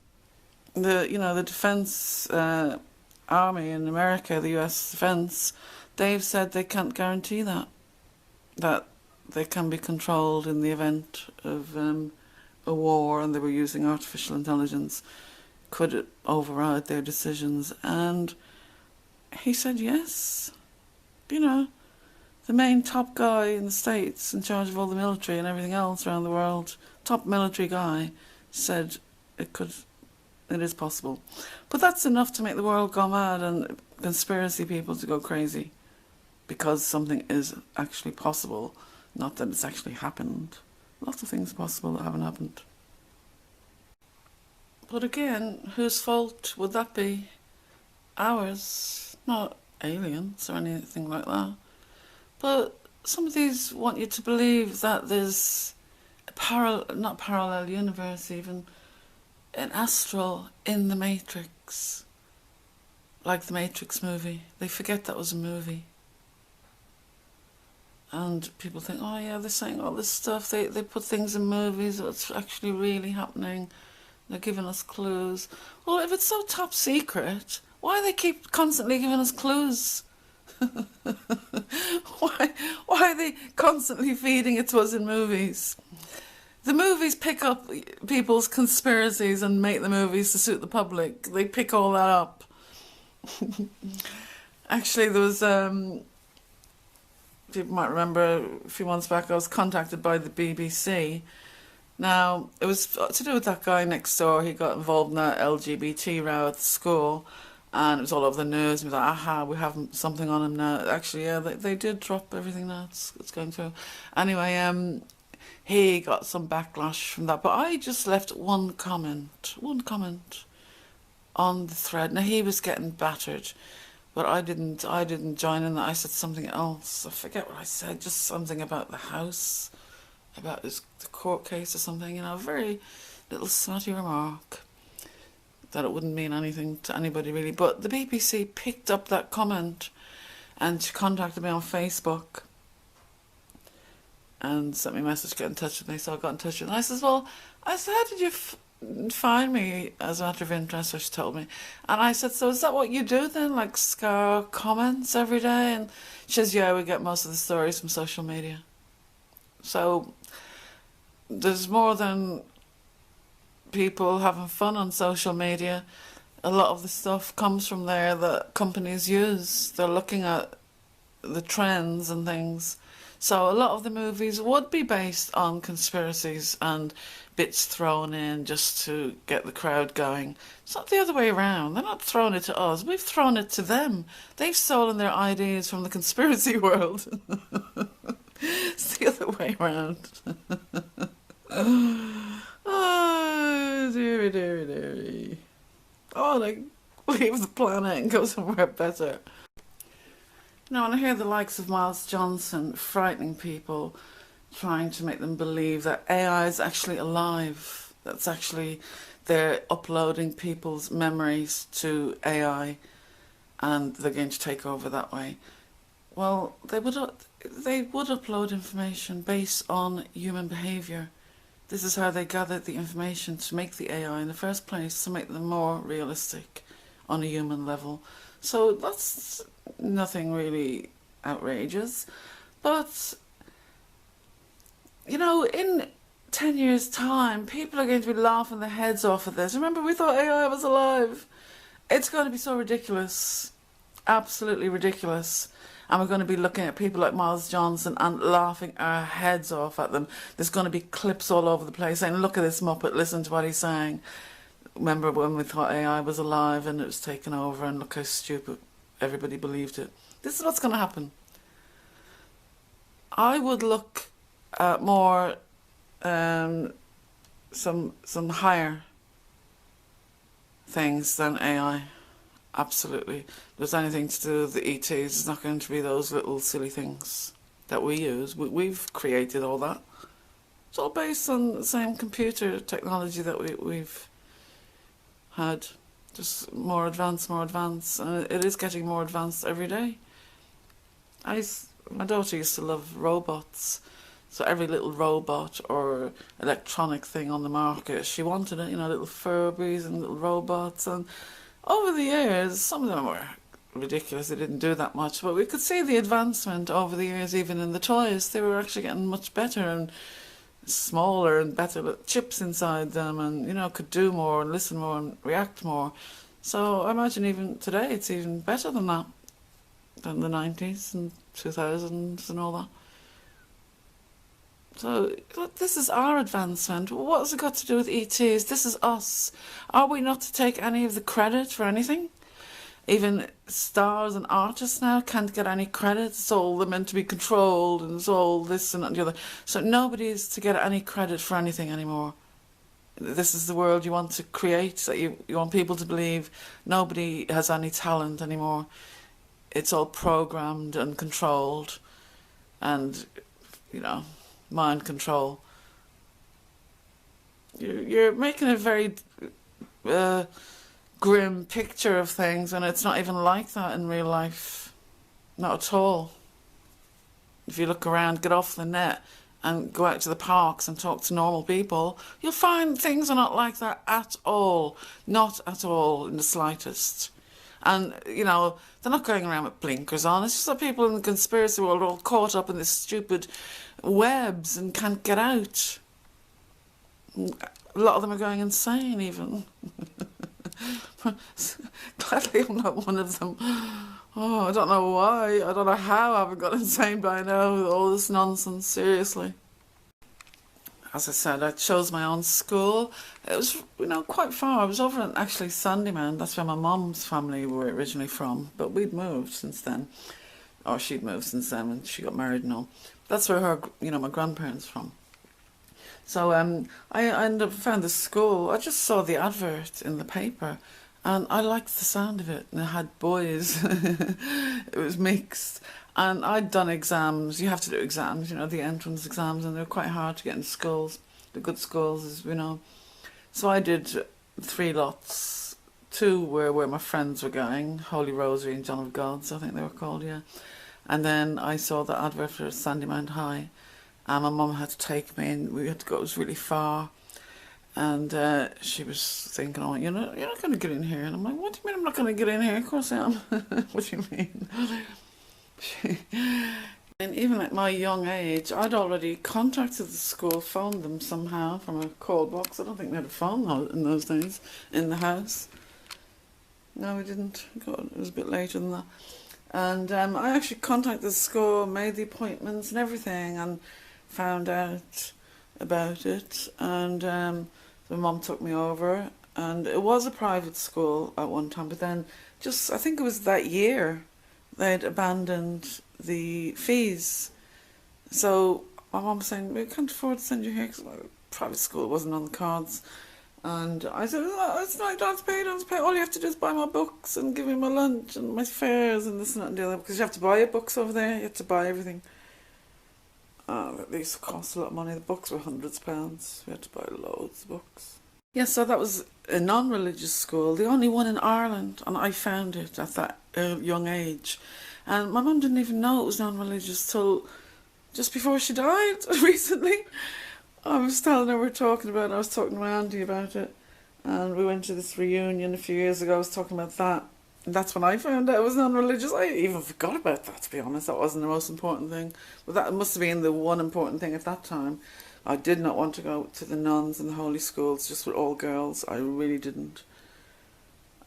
the defense army in America, the US defense, they've said they can't guarantee that they can be controlled in the event of a war, and they were using artificial intelligence. Could it override their decisions? And he said yes. The main top guy in the States, in charge of all the military and everything else around the world, top military guy, said it is possible. But that's enough to make the world go mad and conspiracy people to go crazy, because something is actually possible, not that it's actually happened. Lots of things are possible that haven't happened. But again, whose fault would that be? Ours, not aliens or anything like that. But some of these want you to believe that there's a not parallel universe, even an astral in the Matrix, like the Matrix movie. They forget that was a movie. And people think, oh yeah, they're saying all this stuff, they put things in movies, what's actually really happening, they're giving us clues. Well, if it's so top secret, why do they keep constantly giving us clues? Why are they constantly feeding it to us in movies? The movies pick up people's conspiracies and make the movies to suit the public. They pick all that up. Actually, there was, people might remember a few months back, I was contacted by the BBC. Now, it was to do with that guy next door. He got involved in that LGBT row at the school, and it was all over the news. He was like, aha, we have something on him now. Actually, yeah, they did drop everything now. It's going through. Anyway, he got some backlash from that. But I just left one comment on the thread. Now, he was getting battered, but I didn't join in that. I said something else. I forget what I said, just something about the house, about the court case or something, a very little snotty remark that it wouldn't mean anything to anybody really. But the BBC picked up that comment and she contacted me on Facebook and sent me a message to get in touch with me. So I got in touch with her, and I said, how did you find me as a matter of interest? So she told me. And I said, so is that what you do then, like scar comments every day? And she says, yeah, we get most of the stories from social media. So there's more than people having fun on social media. A lot of the stuff comes from there that companies use. They're looking at the trends and things. So a lot of the movies would be based on conspiracies and bits thrown in just to get the crowd going. It's not the other way around. They're not throwing it to us. We've thrown it to them. They've stolen their ideas from the conspiracy world. It's the other way around. Oh, dearie. Oh, like, leave the planet and go somewhere better. Now, when I hear the likes of Miles Johnson frightening people, trying to make them believe that AI is actually alive, that's actually, they're uploading people's memories to AI and they're going to take over that way. Well, they would upload information based on human behaviour. This is how they gathered the information to make the AI in the first place, to make them more realistic on a human level. So that's nothing really outrageous. But, in 10 years' time, people are going to be laughing their heads off at this. Remember, we thought AI was alive. It's going to be so ridiculous. Absolutely ridiculous. and we're going to be looking at people like Miles Johnson and laughing our heads off at them. There's going to be clips all over the place saying, look at this Muppet, listen to what he's saying. Remember when we thought AI was alive and it was taken over, and look how stupid everybody believed it. This is what's going to happen. I would look at more some higher things than AI. Absolutely. If there's anything to do with the ETs, it's not going to be those little silly things that we use. We've created all that. It's all based on the same computer technology that we've had, just more advanced, and it is getting more advanced every day. My daughter used to love robots, so every little robot or electronic thing on the market, she wanted it, you know, little Furbies and little robots. And over the years, some of them were ridiculous, they didn't do that much, but we could see the advancement over the years. Even in the toys, they were actually getting much better and smaller and better chips inside them, and, you know, could do more and listen more and react more. So I imagine even today it's even better than that, than the 90s and 2000s and all that. So this is our advancement. What has it got to do with ETs? This is us. Are we not to take any of the credit for anything? Even stars and artists now can't get any credit. It's all they're meant to be controlled, and it's all this and that and the other. So nobody is to get any credit for anything anymore. This is the world you want to create, that you want people to believe nobody has any talent anymore. It's all programmed and controlled and, you know, mind control. You're making a very grim picture of things, and it's not even like that in real life. Not at all. If you look around, get off the net and go out to the parks and talk to normal people, you'll find things are not like that at all. Not at all in the slightest. And, you know, they're not going around with blinkers on. It's just that people in the conspiracy world are all caught up in this stupid webs and can't get out. A lot of them are going insane, even. Gladly I'm not one of them. Oh, I don't know why. I don't know how I haven't got insane by now with all this nonsense, seriously. As I said, I chose my own school. It was, you know, quite far. I was over in actually Sandymount. That's where my mum's family were originally from. But we'd moved since then. Or she'd moved since then when she got married and all. That's where her, you know, my grandparents from. So I ended up found this school. I just saw the advert in the paper, and I liked the sound of it. And it had boys. It was mixed. And I'd done exams. You have to do exams, you know, the entrance exams, and they're quite hard to get into schools, the good schools, as we know. So I did 3 lots. 2 were where my friends were going, Holy Rosary and John of God's, I think they were called, yeah. And then I saw the advert for Sandymount High, and my mum had to take me, and we had to go. It was really far. And she was thinking, oh, you know, you're not going to get in here. And I'm like, what do you mean I'm not going to get in here? Of course I am. What do you mean? And even at my young age, I'd already contacted the school, phoned them somehow from a call box. I don't think they had a phone in those days in the house. No, we didn't. God, it was a bit later than that. And I actually contacted the school, made the appointments and everything, and found out about it. And the mum took me over, and it was a private school at one time, but then just, I think it was that year, they'd abandoned the fees. So my mum was saying, we can't afford to send you here because private school wasn't on the cards. And I said, oh, it's not, don't have to pay. All you have to do is buy my books and give me my lunch and my fares and this and that and the other. Because you have to buy your books over there, you have to buy everything. They used to cost a lot of money. The books were hundreds of pounds. We had to buy loads of books. Yeah, so that was a non-religious school, the only one in Ireland, and I found it at that young age. And my mum didn't even know it was non-religious till just before she died recently. I was telling her, I was talking to my auntie about it, and we went to this reunion a few years ago. I was talking about that, and that's when I found out it was non-religious. I even forgot about that, to be honest. That wasn't the most important thing, but that must have been the one important thing at that time. I did not want to go to the nuns and the holy schools just with all girls. I really didn't.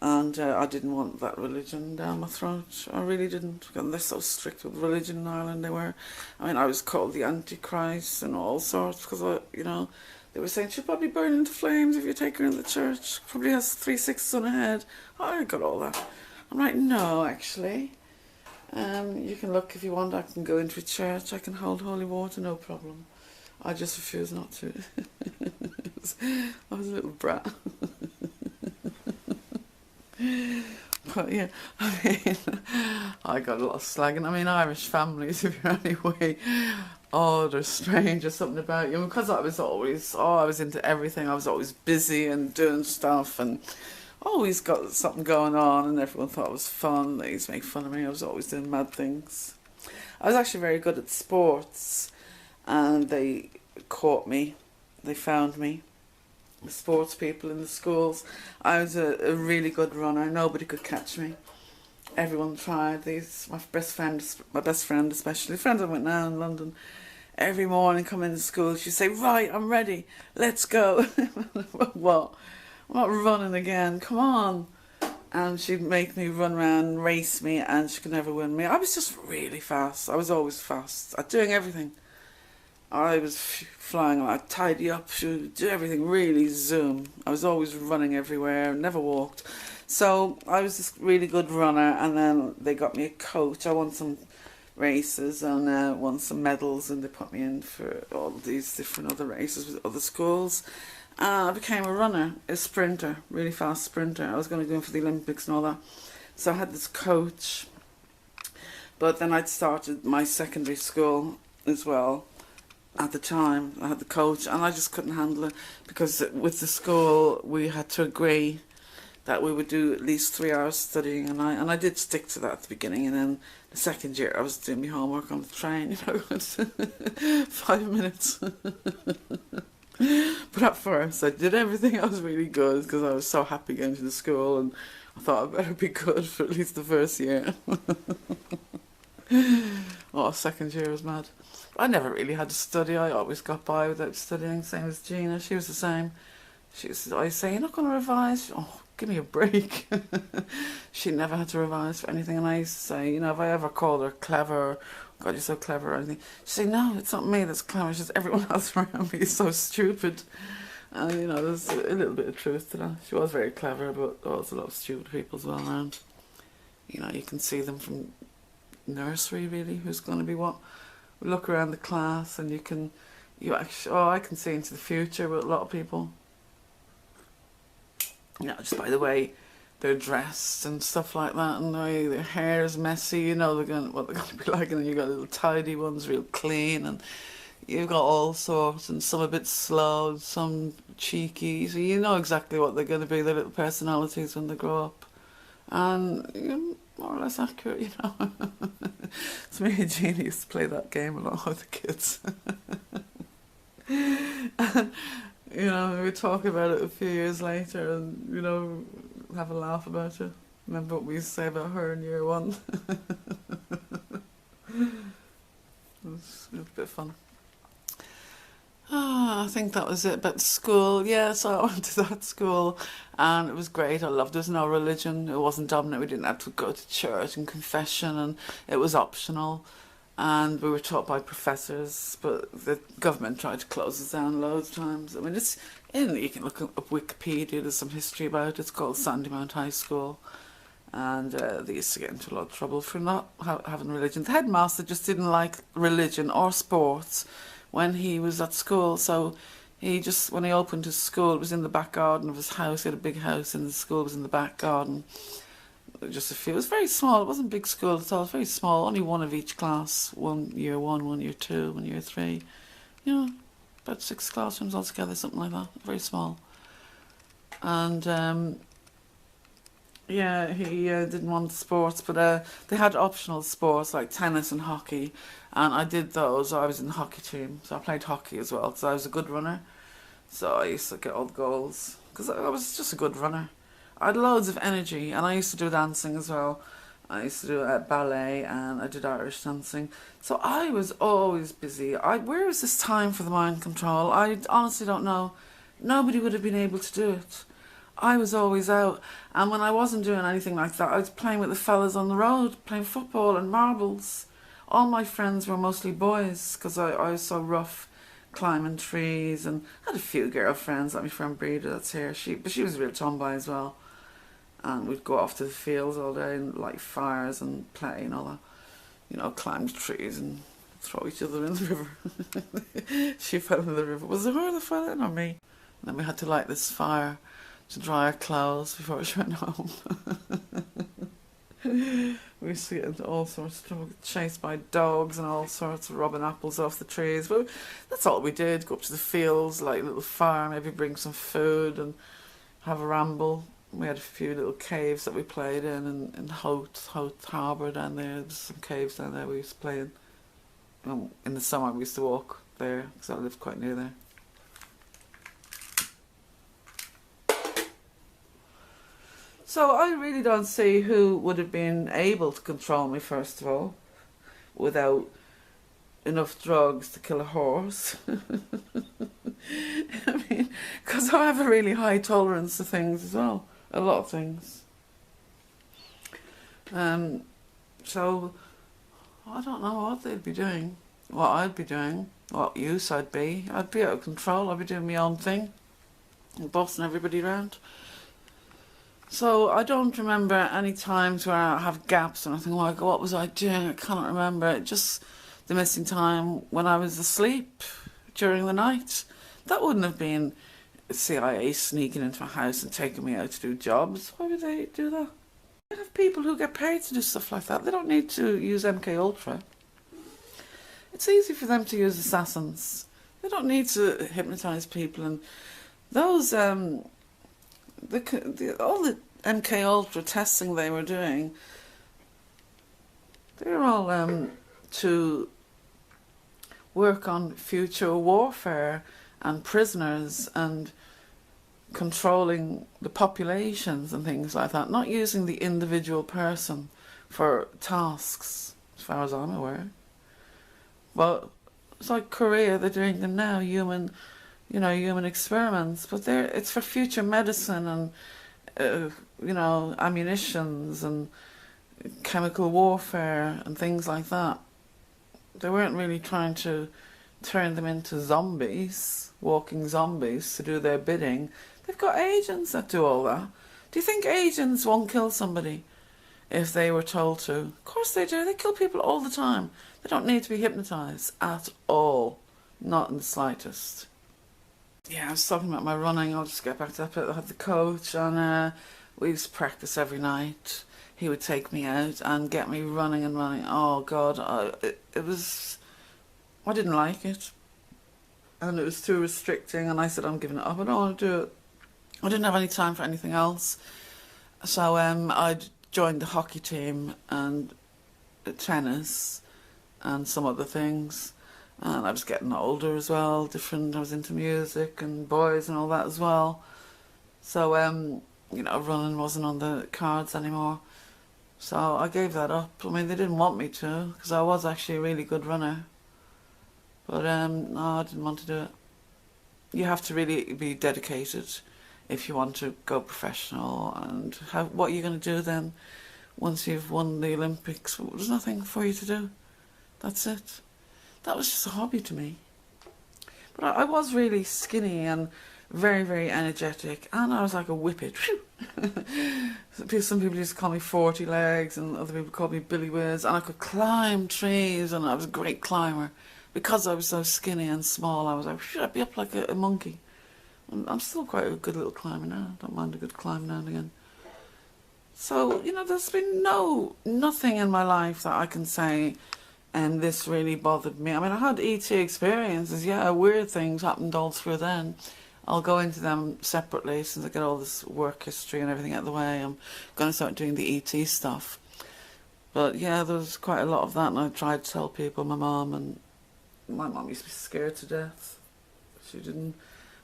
And I didn't want that religion down my throat. I really didn't. And they're so strict with religion in Ireland, they were. I mean, I was called the Antichrist and all sorts because, they were saying she'll probably burn into flames if you take her in the church. Probably has 3 6s on her head. I got all that. I'm like, no, actually. You can look if you want. I can go into a church. I can hold holy water, no problem. I just refuse not to. I was a little brat. But yeah, I mean, I got a lot of slagging. I mean, Irish families, if you're anyway odd or strange or something about you. Because I was always, I was into everything. I was always busy and doing stuff and always got something going on, and everyone thought it was fun. They used to make fun of me. I was always doing mad things. I was actually very good at sports, and they caught me. They found me. The sports people in the schools. I was a really good runner. Nobody could catch me. Everyone tried. My best friend especially, friends I went now in London, every morning come into school, she'd say, right, I'm ready, let's go. What? I'm not running again, come on. And she'd make me run around, race me, and she could never win me. I was just really fast. I was always fast at doing everything. I was flying, I'd tidy up, do everything, really zoom. I was always running everywhere, never walked. So I was this really good runner, and then they got me a coach. I won some races and won some medals, and they put me in for all these different other races with other schools. I became a runner, a sprinter, really fast sprinter. I was going to go in for the Olympics and all that. So I had this coach, but then I'd started my secondary school as well. At the time, I had the coach, and I just couldn't handle it because with the school we had to agree that we would do at least 3 hours studying, and I did stick to that at the beginning, and then the second year I was doing my homework on the train, 5 minutes. But at first I did everything. I was really good because I was so happy going to the school, and I thought I better be good for at least the first year. Second year was mad. I never really had to study. I always got by without studying, same as Gina. She was the same. She was always saying, you're not going to revise? Oh, give me a break. She never had to revise for anything. And I used to say, if I ever called her clever, God, you're so clever or anything, she'd say, no, it's not me that's clever, it's just everyone else around me is so stupid. And, there's a little bit of truth to that. She was very clever, but there was a lot of stupid people as well around. You can see them from nursery, really, who's going to be what. We look around the class, and I can see into the future with a lot of people. Just by the way they're dressed and stuff like that, and the way their hair is messy, what they're going to be like. And then you've got little tidy ones, real clean, and you've got all sorts, and some a bit slow, and some cheeky. So you know exactly what they're going to be, their little personalities when they grow up. And you're more or less accurate, So me and Jeannie used to play that game along with the kids. And, we talk about it a few years later and, have a laugh about it. Remember what we used to say about her in year 1? It was a bit of fun. I think that was it about school. Yeah, so I went to that school and it was great. I loved it. There was no religion. It wasn't dominant. We didn't have to go to church and confession, and it was optional. And we were taught by professors, but the government tried to close us down loads of times. I mean, you can look up Wikipedia, there's some history about it. It's called Sandymount High School. And they used to get into a lot of trouble for not having religion. The headmaster just didn't like religion or sports when he was at school. So when he opened his school, it was in the back garden of his house. He had a big house, and the school was in the back garden. Just a few. It was very small. It wasn't a big school at all. It was very small. Only one of each class. One year 1, 1 year 2, 1 year 3. About 6 classrooms altogether, something like that. Very small. And he didn't want sports, but they had optional sports like tennis and hockey, and I did those. I was in the hockey team, so I played hockey as well because I was a good runner. So I used to get all the goals because I was just a good runner. I had loads of energy, and I used to do dancing as well. I used to do ballet, and I did Irish dancing. So I was always busy. Where was this time for the mind control? I honestly don't know. Nobody would have been able to do it. I was always out, and when I wasn't doing anything like that, I was playing with the fellas on the road, playing football and marbles. All my friends were mostly boys, because I was so rough, climbing trees, and I had a few girlfriends, like my friend Breda that's here, but she was a real tomboy as well. And we'd go off to the fields all day and light fires and play and all that. You know, climb trees and throw each other in the river. She fell in the river. Was it her that fell in or me? And then we had to light this fire to dry our clothes before she went home. We used to get into all sorts of trouble, chased by dogs and all sorts, robbing apples off the trees. But that's all we did, go up to the fields, light a little fire, maybe bring some food and have a ramble. We had a few little caves that we played in Hoth Harbour down there. There's some caves down there we used to play in. In the summer we used to walk there, because I lived quite near there. So I really don't see who would have been able to control me, first of all, without enough drugs to kill a horse. I mean, because I have a really high tolerance to things as well. A lot of things. So I don't know what they'd be doing, what I'd be doing, what use I'd be. I'd be out of control. I'd be doing my own thing, and bossing everybody around. So I don't remember any times where I have gaps and I think, oh, what was I doing? I cannot remember. Just the missing time when I was asleep during the night. That wouldn't have been CIA sneaking into my house and taking me out to do jobs. Why would they do that? They have people who get paid to do stuff like that. They don't need to use MKUltra. It's easy for them to use assassins. They don't need to hypnotise people. And those, all the MKUltra testing they were doing, they were all to work on future warfare and prisoners and controlling the populations and things like that, not using the individual person for tasks, as far as I'm aware. But it's like Korea, they're doing them now, human experiments, but it's for future medicine and, ammunitions and chemical warfare and things like that. They weren't really trying to turn them into zombies, walking zombies, to do their bidding. They've got agents that do all that. Do you think agents won't kill somebody if they were told to? Of course they do. They kill people all the time. They don't need to be hypnotised at all. Not in the slightest. Yeah, I was talking about my running. I'll just get back to that bit. I had the coach, and we used to practice every night. He would take me out and get me running and running. Oh, God. It was... I didn't like it. And it was too restricting, and I said, I'm giving it up. I don't want to do it. I didn't have any time for anything else. So I joined the hockey team and tennis and some other things. And I was getting older as well, I was into music and boys and all that as well. So, running wasn't on the cards anymore. So I gave that up. I mean, they didn't want me to, because I was actually a really good runner. But no, I didn't want to do it. You have to really be dedicated if you want to go professional. And what are you going to do then once you've won the Olympics? There's nothing for you to do. That's it. That was just a hobby to me. But I was really skinny and very, very energetic, and I was like a whippet. Some people used to call me 40 legs, and other people called me Billy Whiz, and I could climb trees, and I was a great climber. Because I was so skinny and small, I was like, should I be up like a monkey? I'm still quite a good little climber now. I don't mind a good climb now and again. So, there's been nothing in my life that I can say, and this really bothered me. I mean, I had ET experiences, yeah, weird things happened all through then. I'll go into them separately since I get all this work history and everything out of the way. I'm going to start doing the ET stuff. But yeah, there was quite a lot of that, and I tried to tell people, my mum used to be scared to death.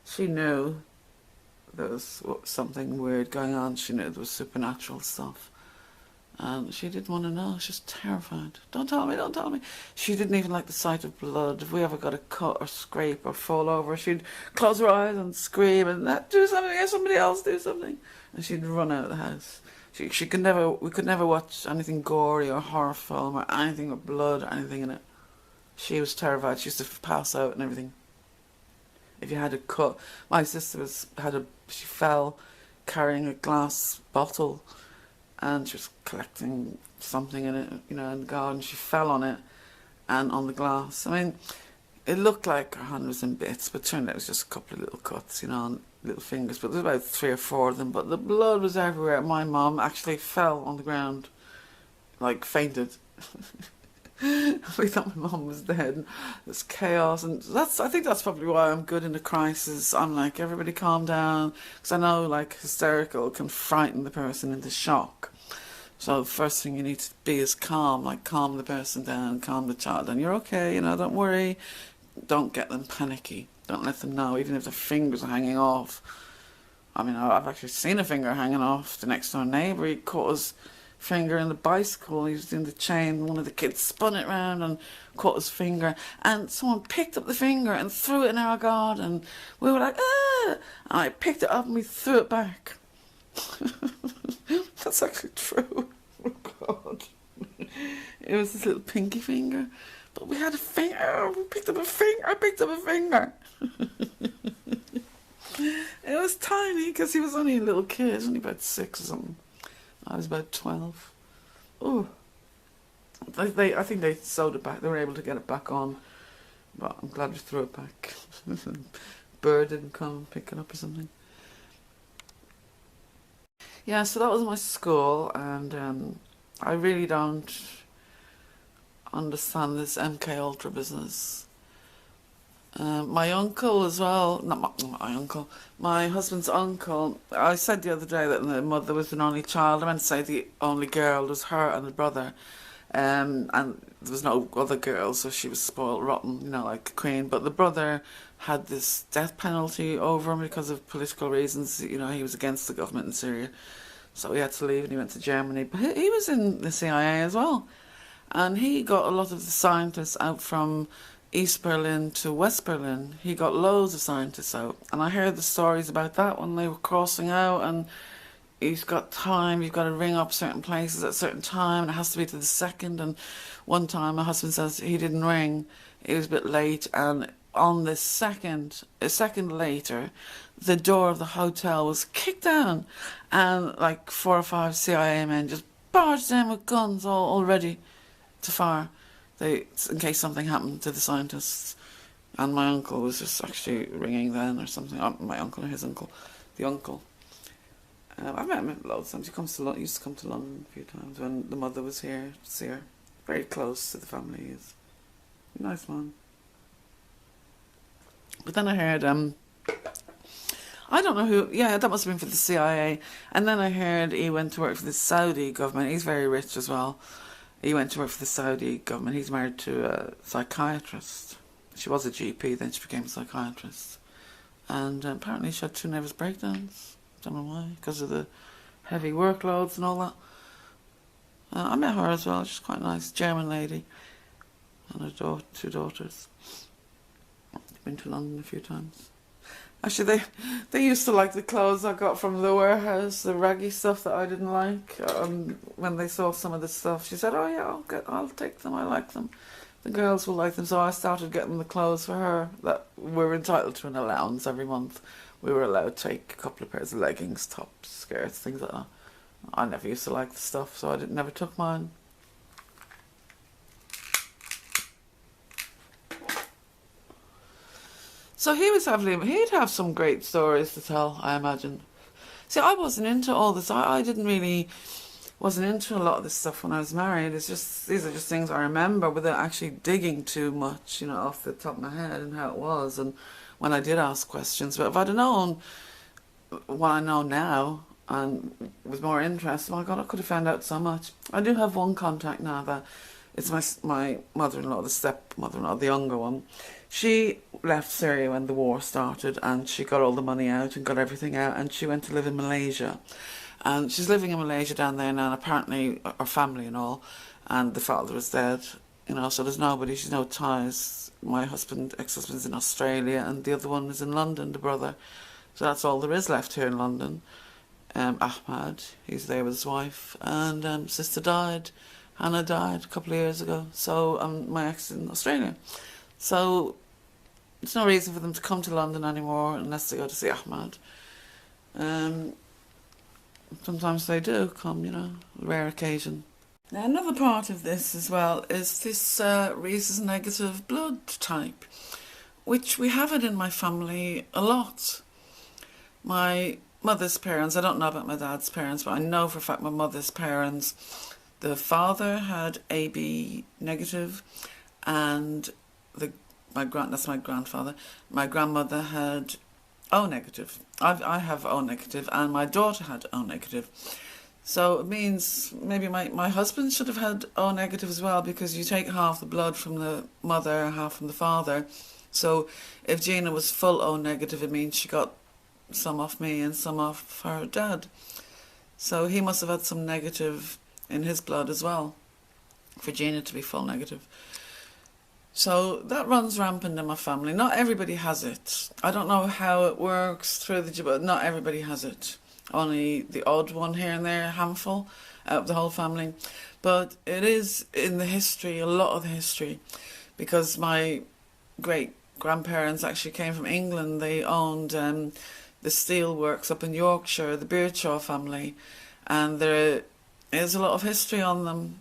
She knew there was something weird going on. She knew there was supernatural stuff. And she didn't want to know. She was terrified. Don't tell me, don't tell me. She didn't even like the sight of blood. If we ever got a cut or scrape or fall over, she'd close her eyes and scream and do something, or somebody else do something. And she'd run out of the house. She could never, we could never watch anything gory or horror film or anything with blood or anything in it. She was terrified. She used to pass out and everything. If you had a cut, my sister she fell carrying a glass bottle, and she was collecting something in it, in the garden. She fell on it and on the glass. I mean, it looked like her hand was in bits, but it turned out it was just a couple of little cuts, on little fingers. But there was about 3 or 4 of them. But the blood was everywhere. My mum actually fell on the ground, like fainted. We thought my mum was dead, and there's chaos, and I think that's probably why I'm good in a crisis. I'm like, everybody calm down, because I know like hysterical can frighten the person into shock. So the first thing you need to be is calm, like calm the person down, calm the child down. You're okay, don't worry. Don't get them panicky. Don't let them know, even if their fingers are hanging off. I mean, I've actually seen a finger hanging off. The next door neighbour, he caught his finger in the bicycle. He was doing the chain. One of the kids spun it round and caught his finger, and someone picked up the finger and threw it in our garden. We were like, ah! And I picked it up and we threw it back. That's actually true. Oh God. It was this little pinky finger, but we had a finger. We picked up a finger. I picked up a finger. It was tiny because he was only a little kid, only about 6 or something. I was about 12. Oh, I think they sewed it back. They were able to get it back on, but I'm glad we threw it back. Bird didn't come and pick it up or something. Yeah, so that was my school, and I really don't understand this MKULTRA business. My uncle as well, not my uncle, my husband's uncle. I said the other day that the mother was an only child. I meant to say the only girl was her and the brother, and there was no other girl, so she was spoiled rotten, like a queen. But the brother had this death penalty over him because of political reasons. He was against the government in Syria, so he had to leave and he went to Germany. But he was in the CIA as well, and he got a lot of the scientists out from East Berlin to West Berlin. He got loads of scientists out, and I heard the stories about that when they were crossing out. And he's got time, you've got to ring up certain places at a certain time, and it has to be to the second. And one time my husband says he didn't ring, he was a bit late, and on the a second later, the door of the hotel was kicked down, and like 4 or 5 CIA men just barged in with guns all ready to fire. In case something happened to the scientists. And my uncle was just actually ringing then or something. My uncle or his uncle. The uncle. I've met him loads of times. He used to come to London a few times when the mother was here to see her. Very close to the family. He's a nice man. But then I heard, I don't know who, yeah, that must have been for the CIA. And then I heard he went to work for the Saudi government. He's very rich as well. He went to work for the Saudi government. He's married to a psychiatrist. She was a GP, then she became a psychiatrist. And apparently she had 2 nervous breakdowns. Don't know why, because of the heavy workloads and all that. I met her as well. She's quite nice, German lady. And her 2 daughters. Been to London a few times. Actually, they used to like the clothes I got from the warehouse, the raggy stuff that I didn't like. When they saw some of the stuff, she said, "Oh yeah, I'll take them. I like them. The girls will like them." So I started getting the clothes for her that we're entitled to an allowance every month. We were allowed to take a couple of pairs of leggings, tops, skirts, things like that. I never used to like the stuff, so I never took mine. So he'd have some great stories to tell, I imagine. See, I wasn't into all this. Wasn't into a lot of this stuff when I was married. These are just things I remember without actually digging too much, off the top of my head and how it was. And when I did ask questions, but if I'd have known what I know now and was more interested, my God, I could have found out so much. I do have one contact now that it's my mother-in-law, the step-mother-in-law, the younger one. She left Syria when the war started, and she got all the money out and got everything out, and she went to live in Malaysia. And she's living in Malaysia down there now, and apparently her family and all, and the father is dead, you know, so there's nobody, she's no ties. My ex-husband's in Australia, and the other one is in London, the brother. So that's all there is left here in London. Ahmad, he's there with his wife, and sister died, Hannah died a couple of years ago, so my ex is in Australia. So there's no reason for them to come to London anymore unless they go to see Ahmad. Sometimes they do come, you know, rare occasion. Now another part of this as well is this rhesus negative blood type, which we have it in my family a lot. My mother's parents, I don't know about my dad's parents, but I know for a fact my mother's parents, the father had AB negative, and that's my grandfather. My grandmother had O negative. I have O negative, and my daughter had O negative. So it means maybe my husband should have had O negative as well, because you take half the blood from the mother, half from the father. So if Gina was full O negative, it means she got some off me and some off her dad. So he must have had some negative in his blood as well, for Gina to be full negative. So that runs rampant in my family. Not everybody has it. I don't know how it works through but not everybody has it. Only the odd one here and there, a handful out of the whole family. But it is in the history, a lot of the history, because my great-grandparents actually came from England. They owned the steel works up in Yorkshire, the Beardshaw family, and there is a lot of history on them,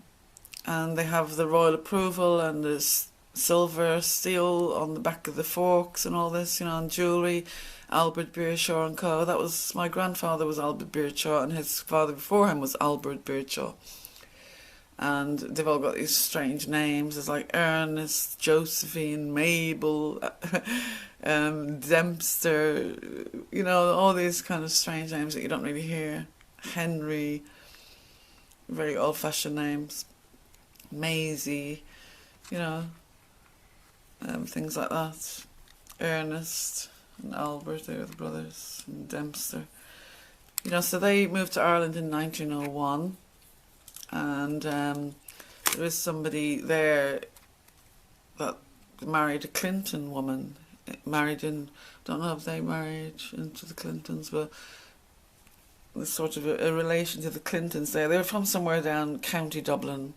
and they have the royal approval and there's silver steel on the back of the forks and all this, you know, and jewellery. Albert Beardshaw and Co. That was, my grandfather was Albert Beardshaw, and his father before him was Albert Beardshaw. And they've all got these strange names. There's like Ernest, Josephine, Mabel, Dempster, you know, all these kind of strange names that you don't really hear. Henry, very old-fashioned names. Maisie, you know, things like that. Ernest and Albert, they were the brothers, and Dempster. You know, so they moved to Ireland in 1901, and there is somebody there that married a Clinton woman, don't know if they married into the Clintons, but there's sort of a relation to the Clintons there. They were from somewhere down County Dublin,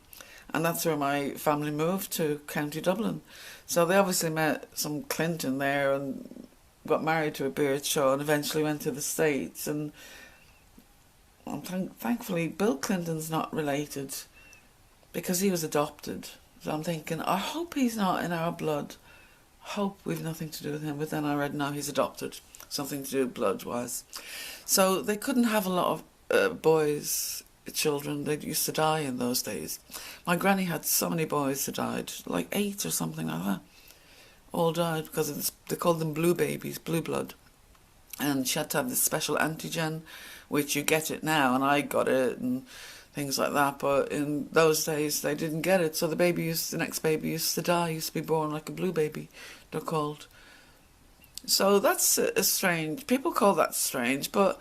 and that's where my family moved to, County Dublin. So they obviously met some Clinton there and got married to a Beardshaw and eventually went to the States. And thankfully Bill Clinton's not related, because he was adopted. So I'm thinking, I hope he's not in our blood. Hope we've nothing to do with him. But then I read, no, he's adopted. Something to do blood-wise. So they couldn't have a lot of boys, children. They used to die in those days. My granny had so many boys that died, like 8 or something like that. All died because they called them blue babies, blue blood. And she had to have this special antigen, which you get it now, and I got it and things like that. But in those days they didn't get it, so the next baby used to die, used to be born like a blue baby, they're called. So that's a strange, people call that strange, but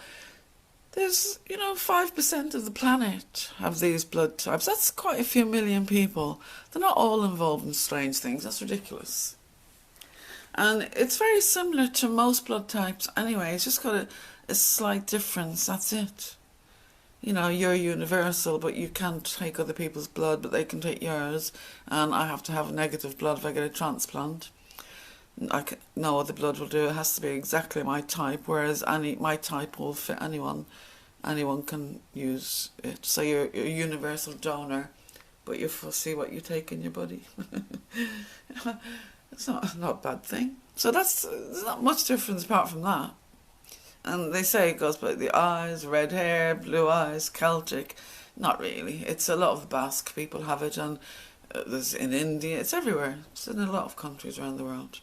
there's, 5% of the planet have these blood types. That's quite a few million people. They're not all involved in strange things. That's ridiculous. And it's very similar to most blood types anyway. It's just got a slight difference, that's it. You're universal, but you can't take other people's blood, but they can take yours. And I have to have negative blood if I get a transplant. No other blood will do. It has to be exactly my type, whereas my type will fit anyone. Anyone can use it. So you're a universal donor, but you foresee what you take in your body. It's not a bad thing. So there's not much difference apart from that. And they say it goes by the eyes, red hair, blue eyes, Celtic. Not really. It's a lot of the Basque people have it, and there's in India. It's everywhere. It's in a lot of countries around the world.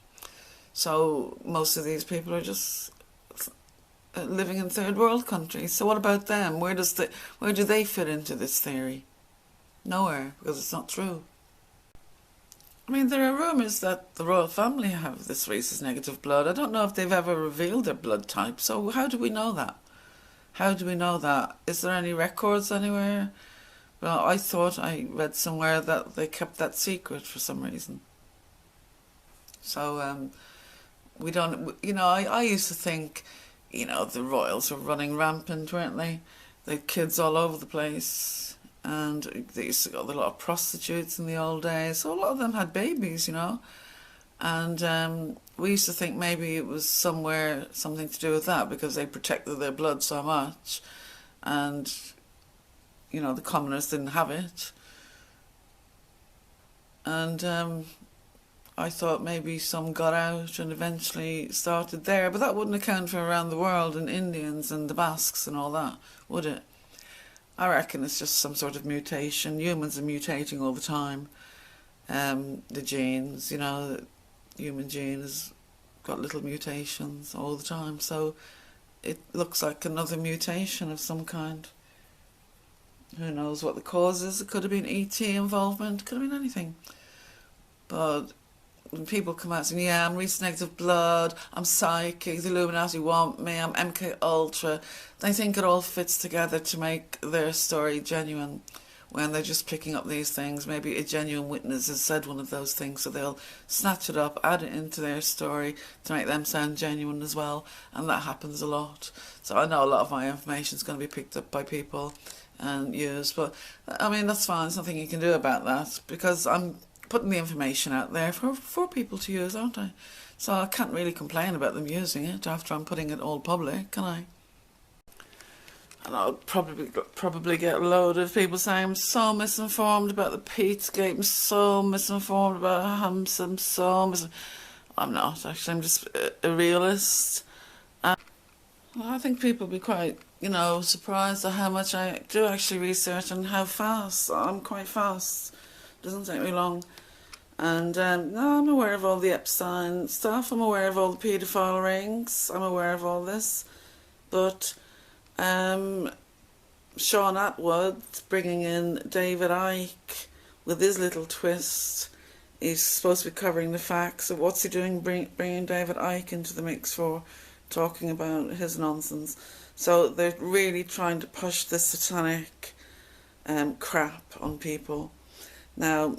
So most of these people are just living in third world countries. So what about them? Where do they fit into this theory? Nowhere, because it's not true. I mean, there are rumours that the royal family have this rhesus negative blood. I don't know if they've ever revealed their blood type, so how do we know that? How do we know that? Is there any records anywhere? Well, I thought I read somewhere that they kept that secret for some reason. So, we don't, you know, I used to think, you know, the royals were running rampant, weren't they? They had kids all over the place, and they used to go with a lot of prostitutes in the old days, so a lot of them had babies, you know. And we used to think maybe it was something to do with that, because they protected their blood so much, and, you know, the commoners didn't have it. And I thought maybe some got out and eventually started there, but that wouldn't account for around the world and Indians and the Basques and all that, would it? I reckon it's just some sort of mutation. Humans are mutating all the time. The genes, you know, the human gene has got little mutations all the time, so it looks like another mutation of some kind. Who knows what the cause is? It could have been ET involvement, could have been anything. But when people come out saying, yeah, I'm reading negative blood, I'm psychic, the Illuminati want me, I'm MKUltra, they think it all fits together to make their story genuine, when they're just picking up these things. Maybe a genuine witness has said one of those things, so they'll snatch it up, add it into their story to make them sound genuine as well, and that happens a lot. So I know a lot of my information is going to be picked up by people and used, but I mean, that's fine, there's nothing you can do about that, because I'm putting the information out there for people to use, aren't I? So I can't really complain about them using it after I'm putting it all public, can I? And I'll probably get a load of people saying I'm so misinformed about the Pizzagate, I'm so misinformed about Hams, I'm not, actually, I'm just a realist. And I think people will be quite, you know, surprised at how much I do actually research and how fast. I'm quite fast. Doesn't take me long. And no, I'm aware of all the Epstein stuff, I'm aware of all the paedophile rings, I'm aware of all this, but Sean Atwood bringing in David Icke with his little twist, he's supposed to be covering the facts, so what's he doing bringing David Icke into the mix for, talking about his nonsense? So they're really trying to push this satanic crap on people. Now,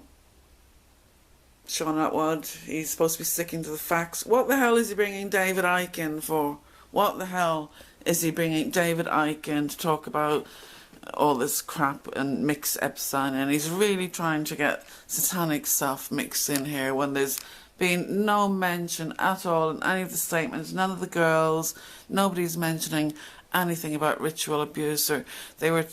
Sean Atwood, he's supposed to be sticking to the facts. What the hell is he bringing David Icke in for? What the hell is he bringing David Icke in to talk about all this crap and mix Epstein in? He's really trying to get satanic stuff mixed in here when there's been no mention at all in any of the statements, none of the girls, nobody's mentioning anything about ritual abuse, or they were,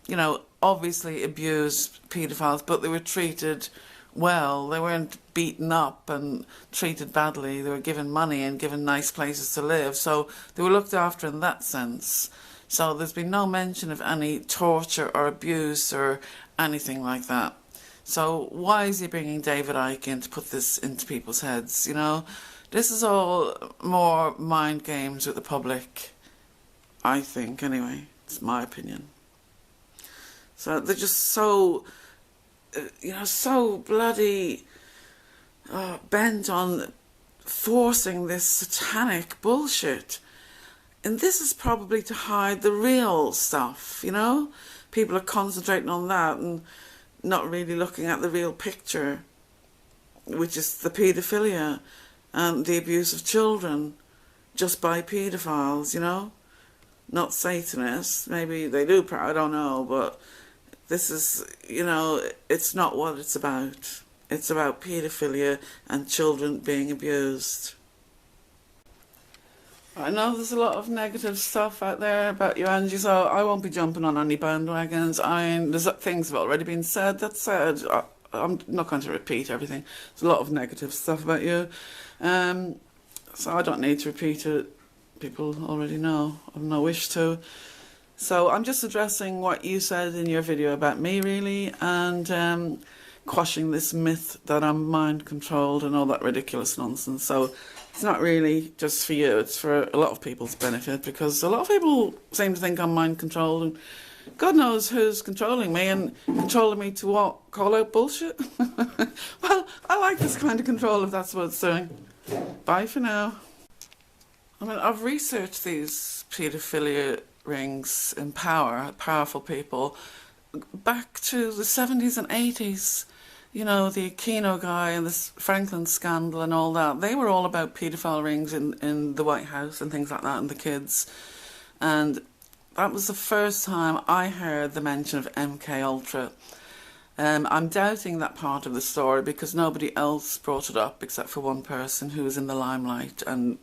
you know, obviously abused paedophiles, but they were treated well. They weren't beaten up and treated badly. They were given money and given nice places to live, so they were looked after in that sense. So there's been no mention of any torture or abuse or anything like that. So why is he bringing David Icke in to put this into people's heads, you know? This is all more mind games with the public, I think, anyway. It's my opinion. So they're just so, you know, so bloody bent on forcing this satanic bullshit. And this is probably to hide the real stuff, you know? People are concentrating on that and not really looking at the real picture, which is the paedophilia and the abuse of children just by paedophiles, you know? Not Satanists. Maybe they do, I don't know, but this is, you know, it's not what it's about. It's about paedophilia and children being abused. I know there's a lot of negative stuff out there about you, Angie, so I won't be jumping on any bandwagons. There's things have already been said. That said, I'm not going to repeat everything. There's a lot of negative stuff about you. So I don't need to repeat it. People already know. I have no wish to. So I'm just addressing what you said in your video about me, really, and quashing this myth that I'm mind controlled and all that ridiculous nonsense. So it's not really just for you, it's for a lot of people's benefit, because a lot of people seem to think I'm mind controlled, and God knows who's controlling me, and controlling me to what? Call out bullshit? Well, I like this kind of control if that's what it's doing. Bye for now. I mean, I've researched these paedophilia rings in power, powerful people, back to the 70s and 80s. You know, the Aquino guy and this Franklin scandal and all that, they were all about paedophile rings in the White House and things like that, and the kids. And that was the first time I heard the mention of MKUltra. I'm doubting that part of the story because nobody else brought it up except for one person who was in the limelight, and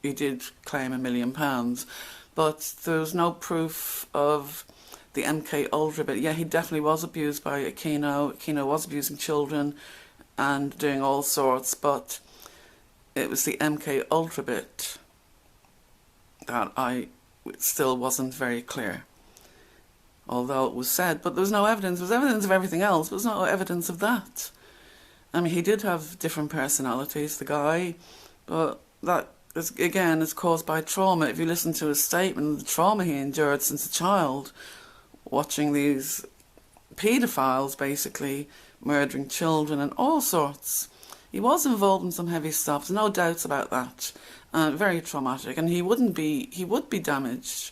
he did claim £1 million. But there was no proof of the MKUltra bit. Yeah, he definitely was abused by Aquino. Aquino was abusing children and doing all sorts, but it was the MKUltra bit that it still wasn't very clear. Although it was said, but there was no evidence. There was evidence of everything else, but there was no evidence of that. I mean, he did have different personalities, the guy, but that is, again, is caused by trauma. If you listen to his statement, the trauma he endured since a child, watching these paedophiles basically murdering children and all sorts. He was involved in some heavy stuff, there's no doubts about that. Very traumatic, and he would be damaged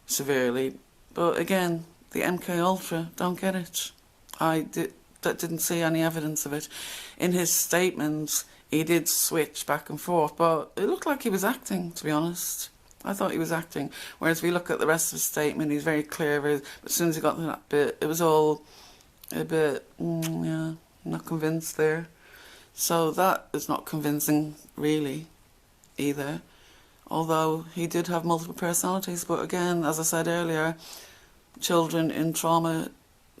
severely. But again, the MKUltra, don't get it. Didn't see any evidence of it. In his statements, he did switch back and forth, but it looked like he was acting, to be honest. I thought he was acting. Whereas if we look at the rest of his statement, he's very clear. But as soon as he got to that bit, it was all a bit, yeah, not convinced there. So that is not convincing, really, either. Although he did have multiple personalities. But again, as I said earlier, children in trauma,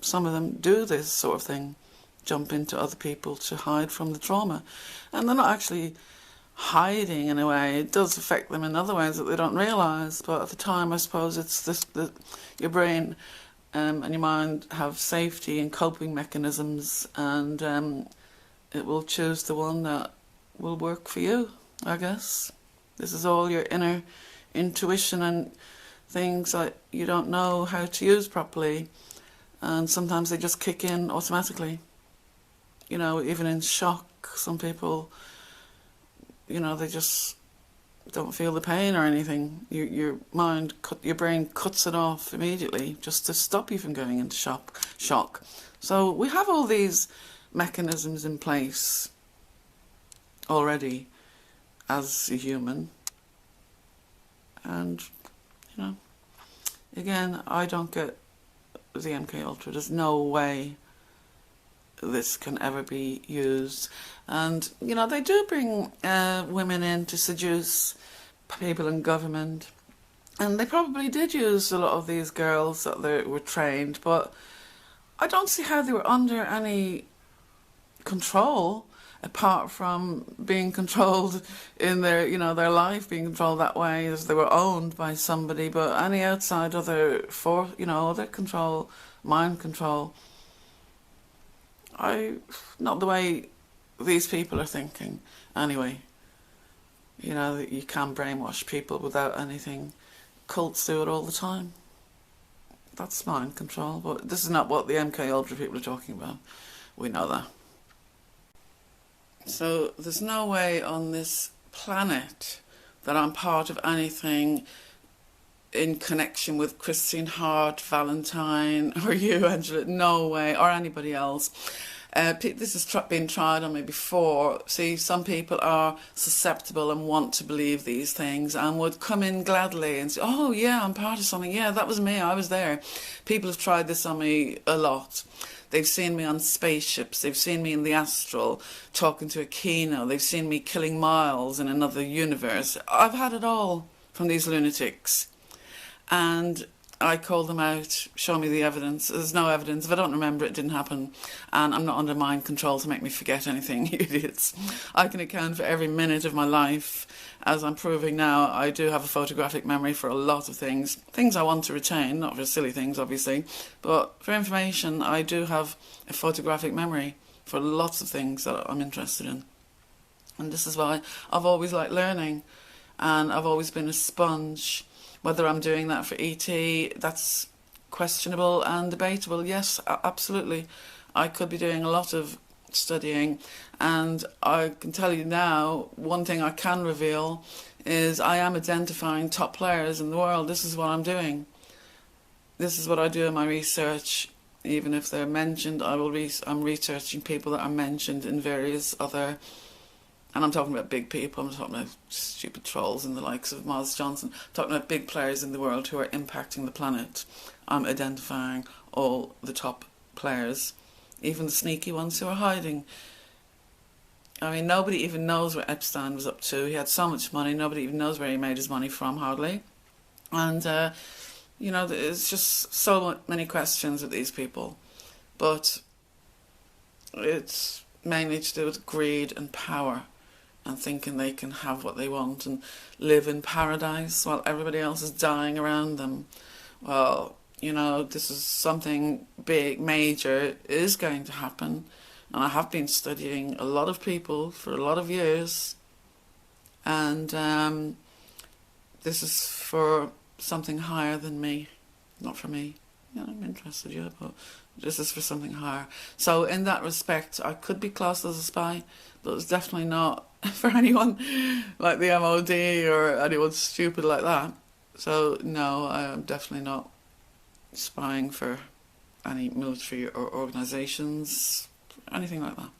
some of them do this sort of thing, jump into other people to hide from the trauma. And they're not actually hiding in a way. It does affect them in other ways that they don't realise. But at the time, I suppose it's that your brain and your mind have safety and coping mechanisms, and it will choose the one that will work for you, I guess. This is all your inner intuition and things that you don't know how to use properly, and sometimes they just kick in automatically. You know, even in shock, some people, you know, they just don't feel the pain or anything. Your brain cuts it off immediately just to stop you from going into shock. So we have all these mechanisms in place already as a human, and you know, again, I don't get the MKUltra. There's no way this can ever be used. And you know, they do bring women in to seduce people in government, and they probably did use a lot of these girls that they were trained, but I don't see how they were under any control apart from being controlled in their, you know, their life being controlled that way, as they were owned by somebody. But any outside other other control, mind control, not the way these people are thinking anyway. You know, you can brainwash people without anything. Cults do it all the time. That's mind control, but this is not what the MKUltra people are talking about. We know that. So there's no way on this planet that I'm part of anything in connection with Christine Hart, Valentine, or you, Angela. No way, or anybody else. This has been tried on me before. See, some people are susceptible and want to believe these things and would come in gladly and say, oh yeah, I'm part of something. Yeah, that was me, I was there. People have tried this on me a lot. They've seen me on spaceships, they've seen me in the astral, talking to Aquino, they've seen me killing Miles in another universe. I've had it all from these lunatics. And I call them out, show me the evidence. There's no evidence. If I don't remember, it didn't happen. And I'm not under mind control to make me forget anything, you idiots. I can account for every minute of my life. As I'm proving now, I do have a photographic memory for a lot of things. Things I want to retain, not for silly things, obviously. But for information, I do have a photographic memory for lots of things that I'm interested in. And this is why I've always liked learning. And I've always been a sponge. Whether I'm doing that for ET, that's questionable and debatable. Yes, absolutely. I could be doing a lot of studying, and I can tell you now, one thing I can reveal is I am identifying top players in the world. This is what I'm doing. This is what I do in my research. Even if they're mentioned, I'm researching people that are mentioned in various other, and I'm talking about big people. I'm talking about stupid trolls and the likes of Miles Johnson. I'm talking about big players in the world who are impacting the planet. I'm identifying all the top players, even the sneaky ones who are hiding. I mean, nobody even knows what Epstein was up to. He had so much money, nobody even knows where he made his money from, hardly. And, you know, there's just so many questions with these people. But it's mainly to do with greed and power, and thinking they can have what they want and live in paradise while everybody else is dying around them. Well, you know, this is something big, major is going to happen. And I have been studying a lot of people for a lot of years. And this is for something higher than me. Not for me. Yeah, I'm interested, yeah, but this is for something higher. So in that respect, I could be classed as a spy, but it's definitely not for anyone like the MOD or anyone stupid like that. So no, I am definitely not spying for any military or organisations, anything like that.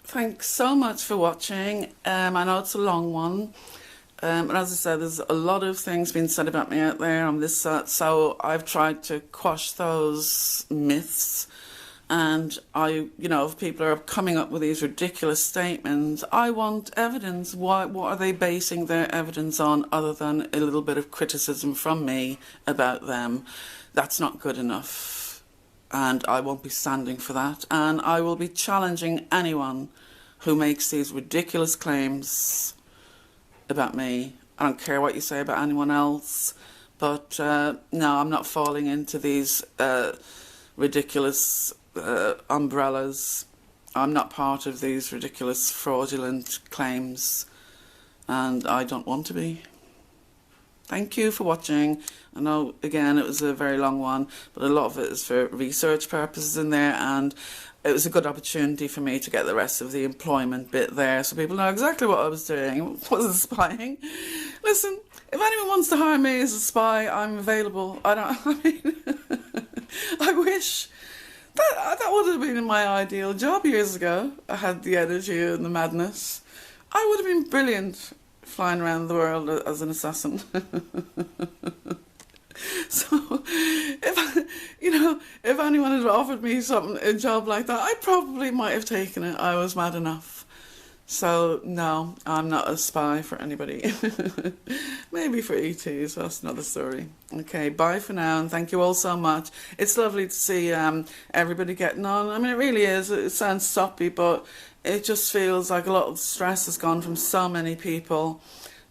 Thanks so much for watching. I know it's a long one. And as I said, there's a lot of things being said about me out there on this set, so I've tried to quash those myths. And you know, if people are coming up with these ridiculous statements, I want evidence. What are they basing their evidence on other than a little bit of criticism from me about them? That's not good enough. And I won't be standing for that. And I will be challenging anyone who makes these ridiculous claims about me. I don't care what you say about anyone else, but no, I'm not falling into these ridiculous umbrellas. I'm not part of these ridiculous fraudulent claims, and I don't want to be. Thank you for watching. I know, again, it was a very long one, but a lot of it is for research purposes in there, and it was a good opportunity for me to get the rest of the employment bit there so people know exactly what I was doing. It wasn't spying. Listen, if anyone wants to hire me as a spy, I'm available. I mean, I wish. That would have been my ideal job years ago. I had the energy and the madness. I would have been brilliant flying around the world as an assassin. So, if anyone had offered me a job like that, I probably might have taken it. I was mad enough. So, no, I'm not a spy for anybody. Maybe for ETs, that's another story. Okay, bye for now, and thank you all so much. It's lovely to see everybody getting on. I mean, it really is. It sounds soppy, but it just feels like a lot of stress has gone from so many people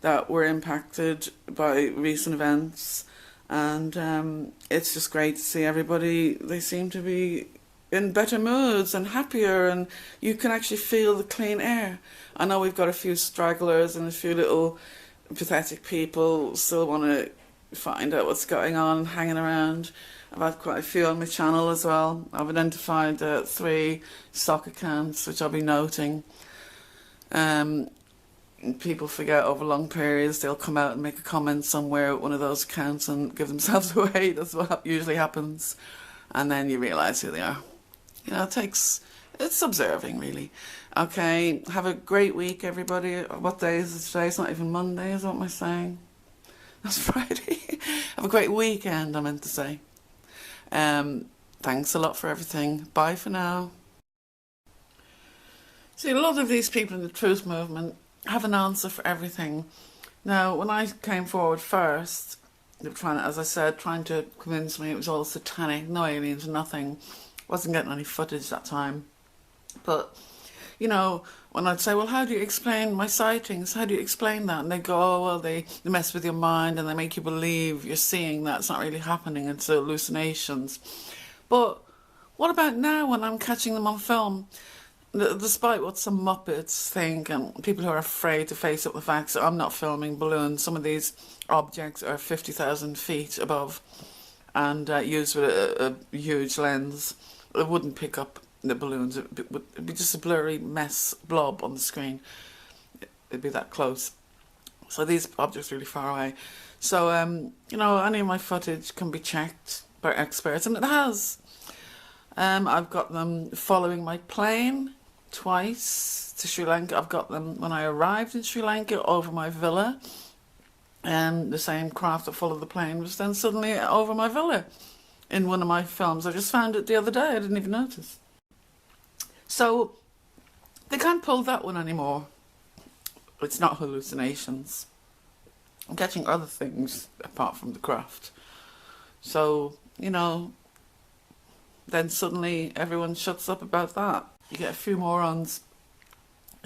that were impacted by recent events. And it's just great to see everybody. They seem to be in better moods and happier, and you can actually feel the clean air. I know we've got a few stragglers and a few little pathetic people still want to find out what's going on and hanging around. I've had quite a few on my channel as well. I've identified 3 stock accounts, which I'll be noting. People forget over long periods, they'll come out and make a comment somewhere at one of those accounts and give themselves away. That's what usually happens. And then you realise who they are. You know, it's observing, really. Okay, have a great week, everybody. What day is it today? It's not even Monday, is what am I saying? That's Friday. Have a great weekend, I meant to say. Thanks a lot for everything. Bye for now. See, a lot of these people in the truth movement have an answer for everything. Now, when I came forward first, they were trying to convince me it was all satanic, no aliens, nothing. Wasn't getting any footage that time. But, you know, when I'd say, well, how do you explain my sightings? How do you explain that? And they go, oh, well, they mess with your mind and they make you believe you're seeing that. It's not really happening. It's hallucinations. But what about now when I'm catching them on film? Despite what some Muppets think and people who are afraid to face up the facts, I'm not filming balloons. Some of these objects are 50,000 feet above and used with a huge lens. It wouldn't pick up the balloons. It'd be just a blurry mess blob on the screen. It'd be that close. So these objects are really far away. So, you know, any of my footage can be checked by experts, and it has. I've got them following my plane twice to Sri Lanka. I've got them when I arrived in Sri Lanka over my villa. And the same craft that followed the plane was then suddenly over my villa in one of my films. I just found it the other day. I didn't even notice. So they can't pull that one anymore. It's not hallucinations. I'm catching other things apart from the craft. So, you know, then suddenly everyone shuts up about that. You get a few morons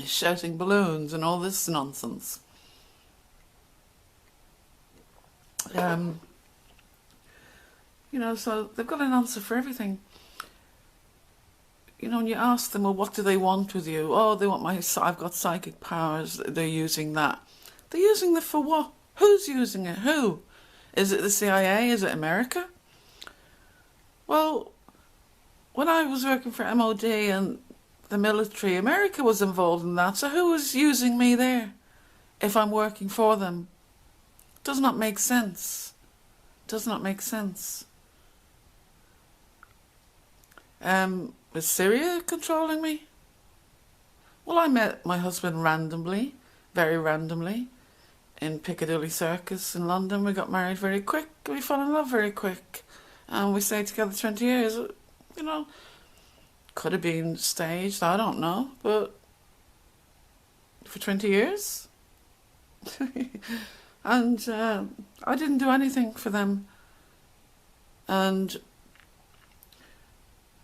shouting balloons and all this nonsense. You know, so they've got an answer for everything. You know, when you ask them, well, what do they want with you? Oh, they want I've got psychic powers. They're using that. They're using that for what? Who's using it? Who? Is it the CIA? Is it America? Well, when I was working for MOD and the military, America was involved in that. So who was using me there if I'm working for them? Does not make sense. Does not make sense. Is Syria controlling me? Well, I met my husband randomly, very randomly, in Piccadilly Circus in London. We got married very quick. We fell in love very quick. And we stayed together 20 years. You know, could have been staged, I don't know. But for 20 years? And I didn't do anything for them. And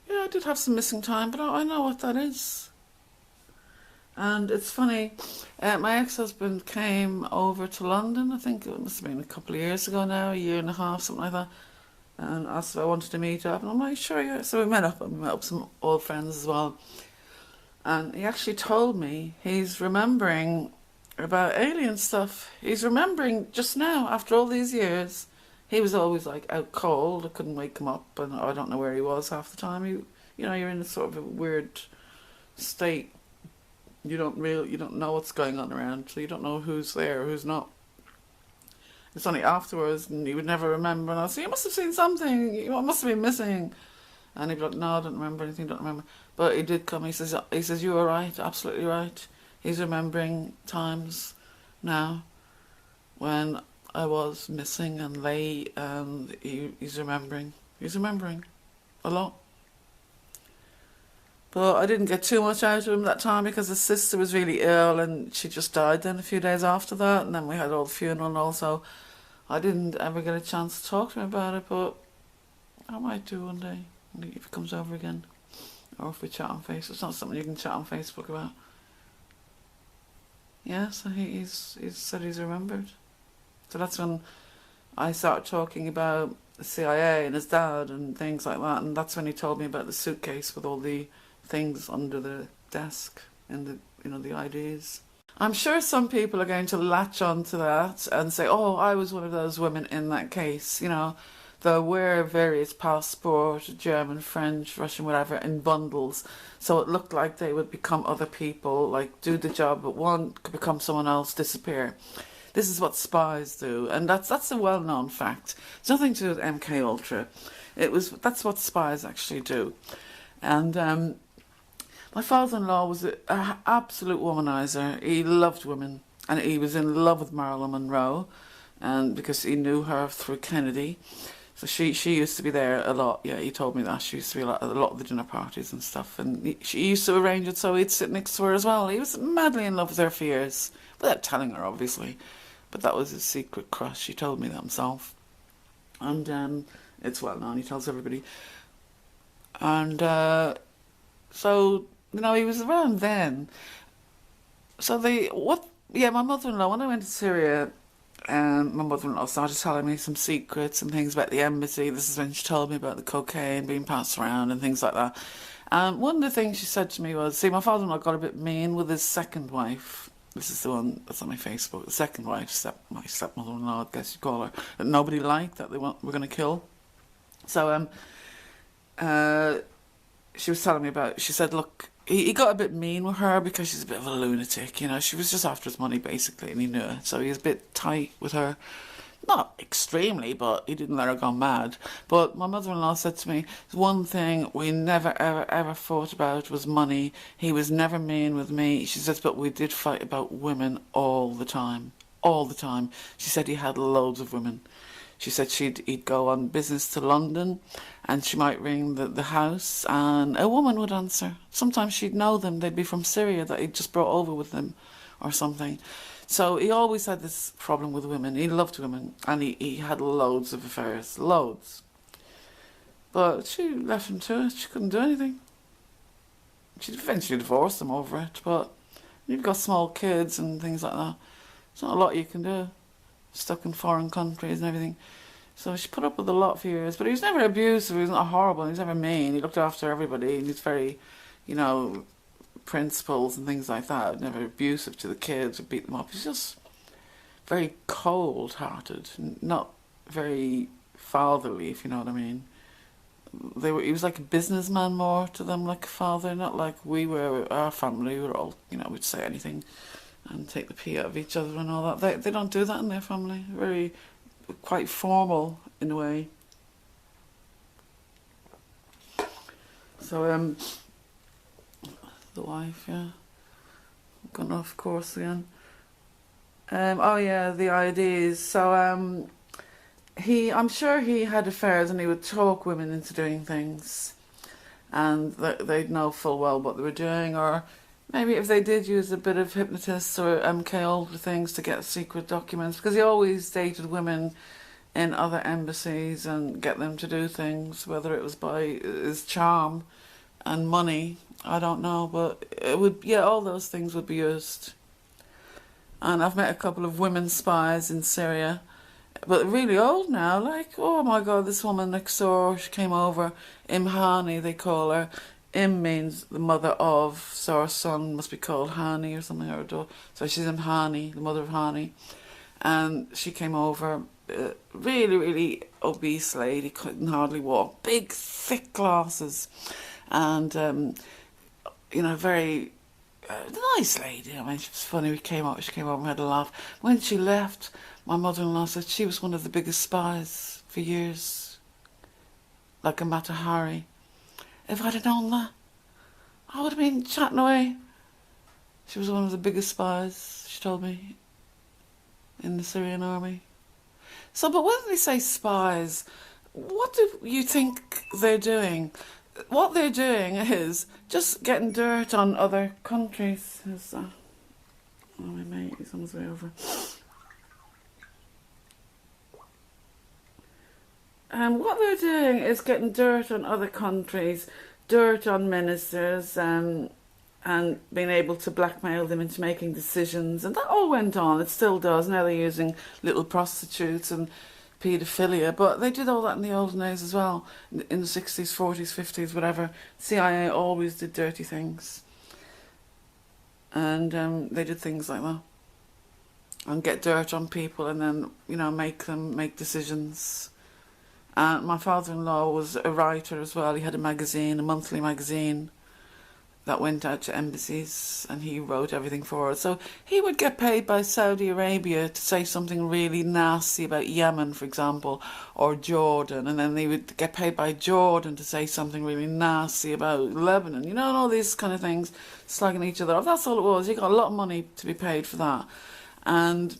yeah, I did have some missing time, but I know what that is. And it's funny, my ex-husband came over to London, I think it must have been a couple of years ago now, a year and a half, something like that, and asked if I wanted to meet up, and I'm like, sure, yeah. So we met up, and we met up some old friends as well. And he actually told me he's remembering about alien stuff. He's remembering just now, after all these years. He was always like out cold. I couldn't wake him up, and I don't know where he was half the time. You know, you're in a sort of a weird state. You don't know what's going on around, so you don't know who's there, who's not. It's only afterwards, and he would never remember. And I say, you must have seen something. You must have been missing. And he'd be like, no, I don't remember anything. Don't remember. But he did come. He says, you were right, absolutely right. He's remembering times now when I was missing and late, and he's remembering. He's remembering a lot. But I didn't get too much out of him that time because his sister was really ill and she just died then a few days after that, and then we had all the funeral and all, so I didn't ever get a chance to talk to him about it, but I might do one day if he comes over again, or if we chat on Facebook. It's not something you can chat on Facebook about. Yeah, so he's said he's remembered. So that's when I started talking about the CIA and his dad and things like that, and that's when he told me about the suitcase with all the things under the desk and the IDs. I'm sure some people are going to latch on to that and say, oh, I was one of those women in that case. You know, there were various passports, German, French, Russian, whatever, in bundles. So it looked like they would become other people, like do the job, but one could become someone else, disappear. This is what spies do, and that's a well-known fact. It's nothing to do with MKUltra. That's what spies actually do. And my father-in-law was an absolute womanizer. He loved women, and he was in love with Marilyn Monroe, and because he knew her through Kennedy. So she used to be there a lot. Yeah, he told me that she used to be at a lot of the dinner parties and stuff, and she used to arrange it so he'd sit next to her as well. He was madly in love with her for years, without telling her, obviously. But that was his secret crush. He told me that himself, and it's well known. He tells everybody. And so he was around then. So my mother-in-law, when I went to Syria, my mother-in-law started telling me some secrets and things about the embassy. This is when she told me about the cocaine being passed around and things like that. And one of the things she said to me was, see, my father-in-law got a bit mean with his second wife. This is the one that's on my Facebook. The second wife, my stepmother-in-law, I guess you call her, that nobody liked, that they were going to kill. So she was telling me about, she said, look, he got a bit mean with her because she's a bit of a lunatic, you know. She was just after his money, basically, and he knew it. So he was a bit tight with her. Not extremely, but he didn't let her go mad. But my mother-in-law said to me, one thing we never, ever, ever fought about was money. He was never mean with me. She says, but we did fight about women all the time. All the time. She said he had loads of women. She said he'd go on business to London and she might ring the house and a woman would answer. Sometimes she'd know them. They'd be from Syria that he'd just brought over with him or something. So he always had this problem with women. He loved women and he had loads of affairs. Loads. But she left him to it. She couldn't do anything. She eventually divorced him over it. But you've got small kids and things like that. There's not a lot you can do. Stuck in foreign countries and everything. So she put up with a lot for years. But he was never abusive, he was not horrible, he was never mean. He looked after everybody and he's very, you know, principles and things like that. Never abusive to the kids or beat them up. He's just very cold-hearted, not very fatherly, if you know what I mean. He was like a businessman more to them, like a father, not like we were, our family. We were all, you know, we'd say anything and take the pee out of each other and all that. They don't do that in their family. Very, quite formal in a way. So, the wife, yeah. Gone off course again. Oh yeah, the IDs. So, I'm sure he had affairs and he would talk women into doing things. And they'd know full well what they were doing, or maybe if they did use a bit of hypnotists or MKULTRA things to get secret documents, because he always dated women in other embassies and get them to do things, whether it was by his charm and money, I don't know, but it would, yeah, all those things would be used. And I've met a couple of women spies in Syria, but really old now, like, oh my God, this woman next door, she came over, Imhani they call her. Im means the mother of, so our son must be called Hani or something, or daughter. So she's Imhani, the mother of Hani. And she came over, really, really obese lady, couldn't hardly walk, big, thick glasses. And, you know, very nice lady. I mean, she was funny. She came over and had a laugh. When she left, my mother-in-law said she was one of the biggest spies for years, like a Matahari. If I'd have known that, I would have been chatting away. She was one of the biggest spies, she told me, in the Syrian army. So, but when they say spies, what do you think they're doing? What they're doing is just getting dirt on other countries. Oh, my mate, he's on his way over. And what they're doing is getting dirt on other countries, dirt on ministers, and being able to blackmail them into making decisions. And that all went on. It still does. Now they're using little prostitutes and paedophilia. But they did all that in the olden days as well. In the 60s, 40s, 50s, whatever. CIA always did dirty things. And they did things like that. And get dirt on people and then, you know, make them make decisions. And my father-in-law was a writer as well. He had a magazine, a monthly magazine that went out to embassies, and he wrote everything for us. So he would get paid by Saudi Arabia to say something really nasty about Yemen, for example, or Jordan, and then they would get paid by Jordan to say something really nasty about Lebanon, you know, and all these kind of things, slagging each other off. That's all it was. He got a lot of money to be paid for that. And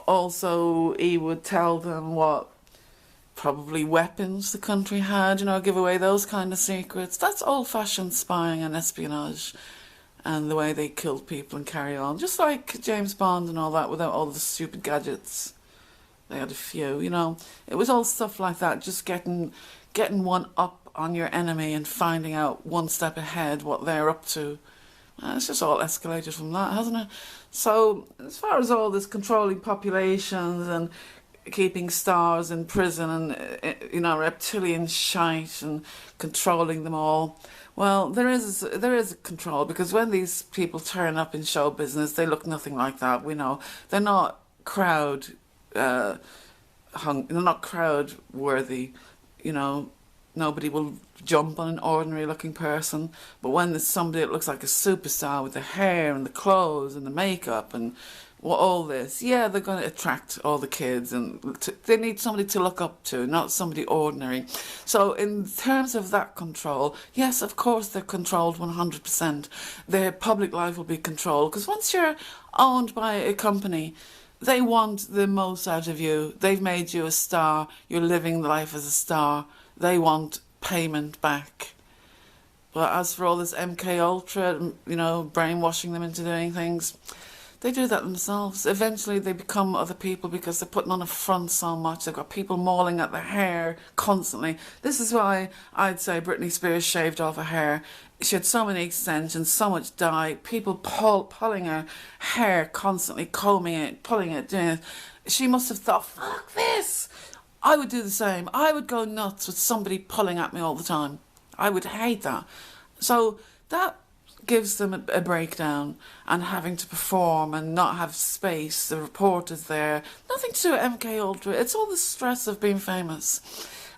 also he would tell them what probably weapons the country had, you know, give away those kind of secrets. That's old-fashioned spying and espionage, and the way they killed people and carry on, just like James Bond and all that, without all the stupid gadgets. They had a few, you know. It was all stuff like that, just getting one up on your enemy and finding out one step ahead what they're up to. And it's just all escalated from that, hasn't it? So as far as all this controlling populations and keeping stars in prison and, you know, reptilian shite and controlling them all, well, there is a control, because when these people turn up in show business, they look nothing like that. We know they're not they're not crowd worthy, you know. nobody will jump on an ordinary looking person, but when there's somebody that looks like a superstar with the hair and the clothes and the makeup and all this, yeah, they're going to attract all the kids, and they need somebody to look up to, not somebody ordinary. So in terms of that control, yes, of course they're controlled 100%. Their public life will be controlled, because once you're owned by a company, they want the most out of you. They've made you a star. You're living life as a star. They want payment back. But as for all this MKUltra, you know, brainwashing them into doing things, they do that themselves. Eventually they become other people because they're putting on a front so much. They've got people mauling at their hair constantly. This is why I'd say Britney Spears shaved off her hair. She had so many extensions, so much dye, people pulling her hair constantly, combing it, pulling it, doing it. She must have thought, fuck this. I would do the same. I would go nuts with somebody pulling at me all the time. I would hate that. So that gives them a breakdown, and having to perform and not have space, the reporters there, nothing to do with MKUltra. It's all the stress of being famous.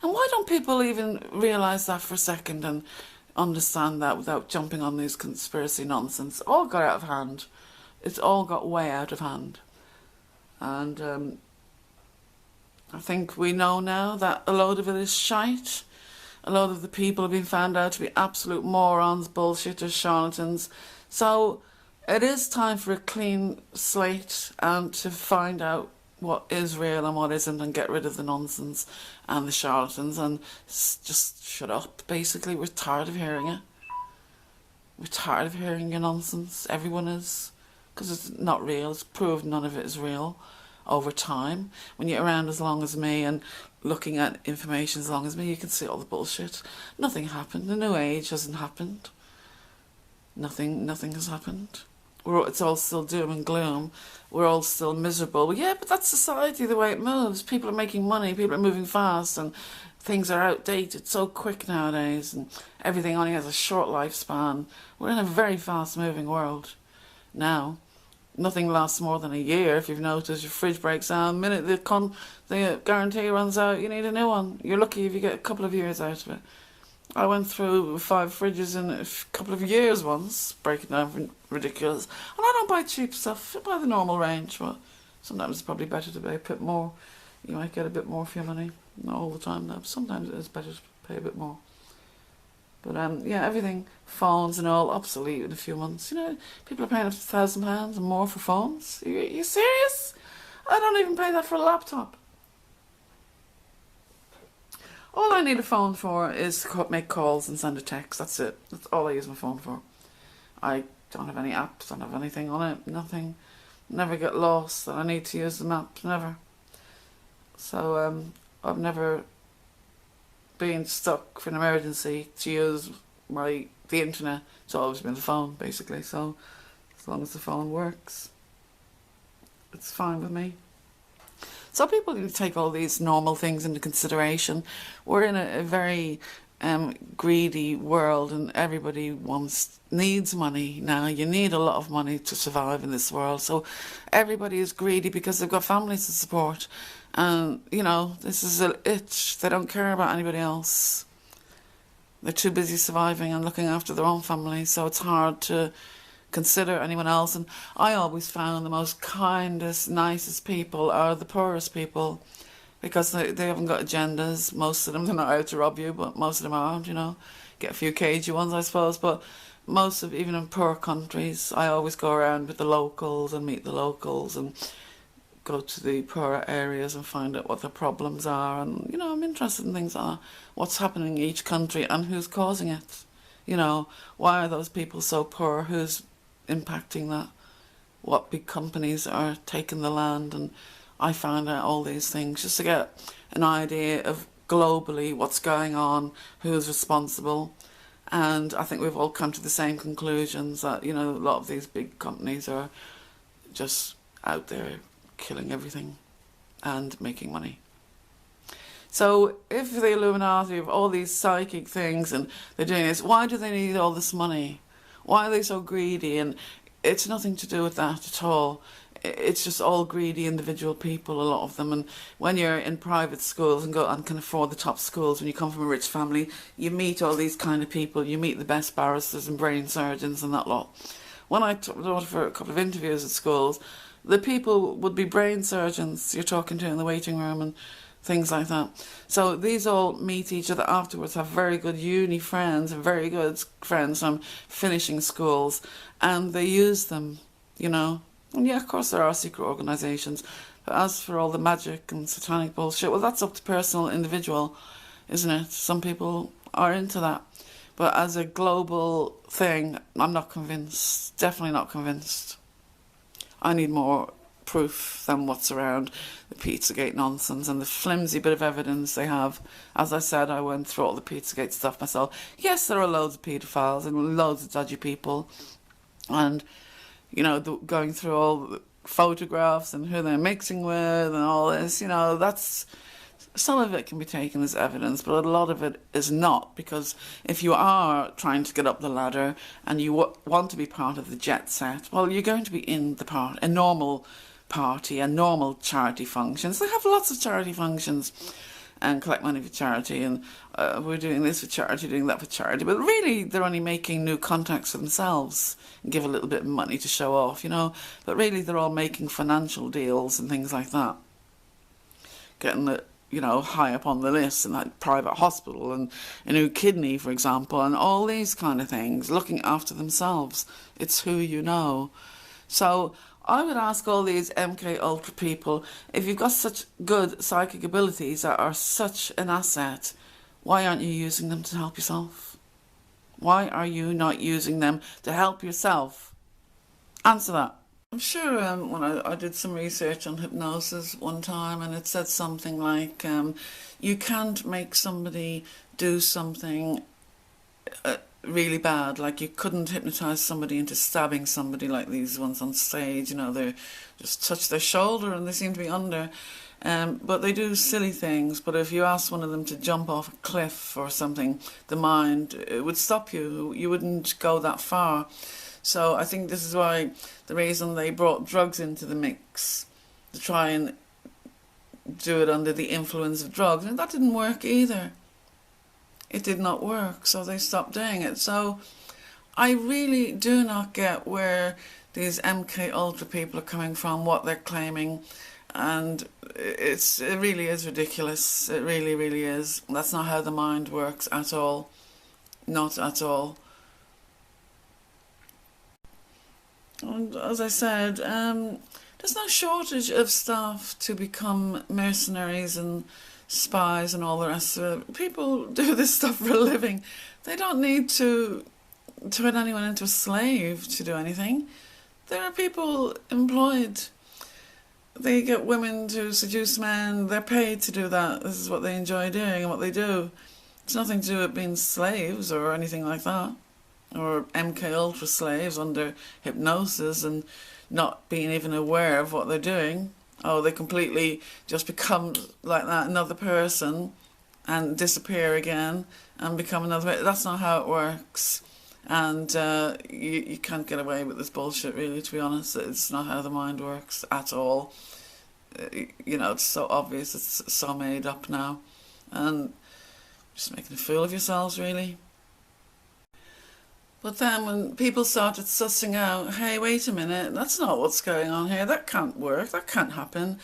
And why don't people even realise that for a second and understand that without jumping on these conspiracy nonsense? It all got out of hand. It's all got way out of hand. And I think we know now that a load of it is shite. A lot of the people have been found out to be absolute morons, bullshitters, charlatans. So it is time for a clean slate and to find out what is real and what isn't, and get rid of the nonsense and the charlatans and just shut up, basically. We're tired of hearing it. We're tired of hearing your nonsense. Everyone is. Because it's not real. It's proved none of it is real over time. When you're around as long as me and looking at information as long as me, you can see all the bullshit. Nothing happened. The new age hasn't happened. Nothing has happened. It's all still doom and gloom. We're all still miserable. Well, yeah, but that's society, the way it moves. People are making money, people are moving fast, and things are outdated so quick nowadays, and everything only has a short lifespan. We're in a very fast moving world now. Nothing lasts more than a year. If you've noticed, your fridge breaks down, the minute the guarantee runs out, you need a new one. You're lucky if you get a couple of years out of it. I went through 5 fridges in a couple of years once, breaking down ridiculous. And I don't buy cheap stuff. I buy the normal range, but sometimes it's probably better to pay a bit more. You might get a bit more for your money. Not all the time, though. Sometimes it is better to pay a bit more. But yeah, everything, phones and all, obsolete in a few months. You know, people are paying up to £1,000 and more for phones. Are you serious? I don't even pay that for a laptop. All I need a phone for is to make calls and send a text. That's it. That's all I use my phone for. I don't have any apps. I don't have anything on it. Nothing. Never get lost that I need to use the maps. Never. So I've never being stuck for an emergency to use the internet. It's always been the phone, basically. So as long as the phone works, it's fine with me. So people need to take all these normal things into consideration. We're in a very greedy world, and everybody needs money now. You need a lot of money to survive in this world. So everybody is greedy because they've got families to support. And, you know, this is an itch. They don't care about anybody else. They're too busy surviving and looking after their own family, so it's hard to consider anyone else. And I always found the most kindest, nicest people are the poorest people, because they haven't got agendas. Most of them, they're not out to rob you, but most of them aren't, you know. Get a few cagey ones, I suppose, but most of, even in poor countries, I always go around with the locals and meet the locals and go to the poorer areas and find out what their problems are. And, you know, I'm interested in things like that. What's happening in each country and who's causing it. You know, why are those people so poor? Who's impacting that? What big companies are taking the land? And I found out all these things just to get an idea of globally what's going on, who's responsible. And I think we've all come to the same conclusions that, you know, a lot of these big companies are just out there killing everything and making money. So if the Illuminati have all these psychic things and they're doing this, why do they need all this money? Why are they so greedy? And it's nothing to do with that at all. it's just all greedy individual people, a lot of them. And when you're in private schools and go and can afford the top schools, when you come from a rich family, you meet all these kind of people. You meet the best barristers and brain surgeons and that lot. When I went for a couple of interviews at schools, the people would be brain surgeons you're talking to in the waiting room and things like that. So these all meet each other afterwards, have very good uni friends and very good friends from finishing schools, and they use them, you know. And yeah, of course there are secret organisations, but as for all the magic and satanic bullshit, well, that's up to personal individual, isn't it? Some people are into that. But as a global thing, I'm not convinced. Definitely not convinced. I need more proof than what's around the Pizzagate nonsense and the flimsy bit of evidence they have. As I said, I went through all the Pizzagate stuff myself. Yes, there are loads of paedophiles and loads of dodgy people, and you know, going through all the photographs and who they're mixing with and all this, you know, that's, some of it can be taken as evidence, but a lot of it is not, because if you are trying to get up the ladder and you want to be part of the jet set, well, you're going to be in a normal party and normal charity functions. They have lots of charity functions and collect money for charity, and we're doing this for charity, doing that for charity, but really they're only making new contacts for themselves and give a little bit of money to show off, you know, but really they're all making financial deals and things like that, getting the, you know, high up on the list in that private hospital and a new kidney, for example, and all these kind of things, looking after themselves. It's who you know. So I would ask all these MKUltra people, if you've got such good psychic abilities that are such an asset, why aren't you using them to help yourself? Why are you not using them to help yourself? Answer that. I'm sure when I did some research on hypnosis one time, and it said something like, you can't make somebody do something really bad, like you couldn't hypnotise somebody into stabbing somebody like these ones on stage, you know, they just touch their shoulder and they seem to be under, but they do silly things. But if you ask one of them to jump off a cliff or something, the mind, it would stop you. You wouldn't go that far. So I think this is why, the reason they brought drugs into the mix, to try and do it under the influence of drugs, and that didn't work either. It did not work, so they stopped doing it. So I really do not get where these MKUltra people are coming from, what they're claiming, and it really is ridiculous. It really, really is. That's not how the mind works at all. Not at all. And as I said, there's no shortage of staff to become mercenaries and spies and all the rest of it. People do this stuff for a living. They don't need to turn anyone into a slave to do anything. There are people employed. They get women to seduce men. They're paid to do that. This is what they enjoy doing and what they do. It's nothing to do with being slaves or anything like that, or MKUltra slaves under hypnosis and not being even aware of what they're doing. Oh, they completely just become like that, another person, and disappear again and become another. That's not how it works. And you can't get away with this bullshit, really, to be honest. It's not how the mind works at all. You know, it's so obvious, it's so made up now. And just making a fool of yourselves, really. But then when people started sussing out, hey, wait a minute, that's not what's going on here, that can't work, that can't happen,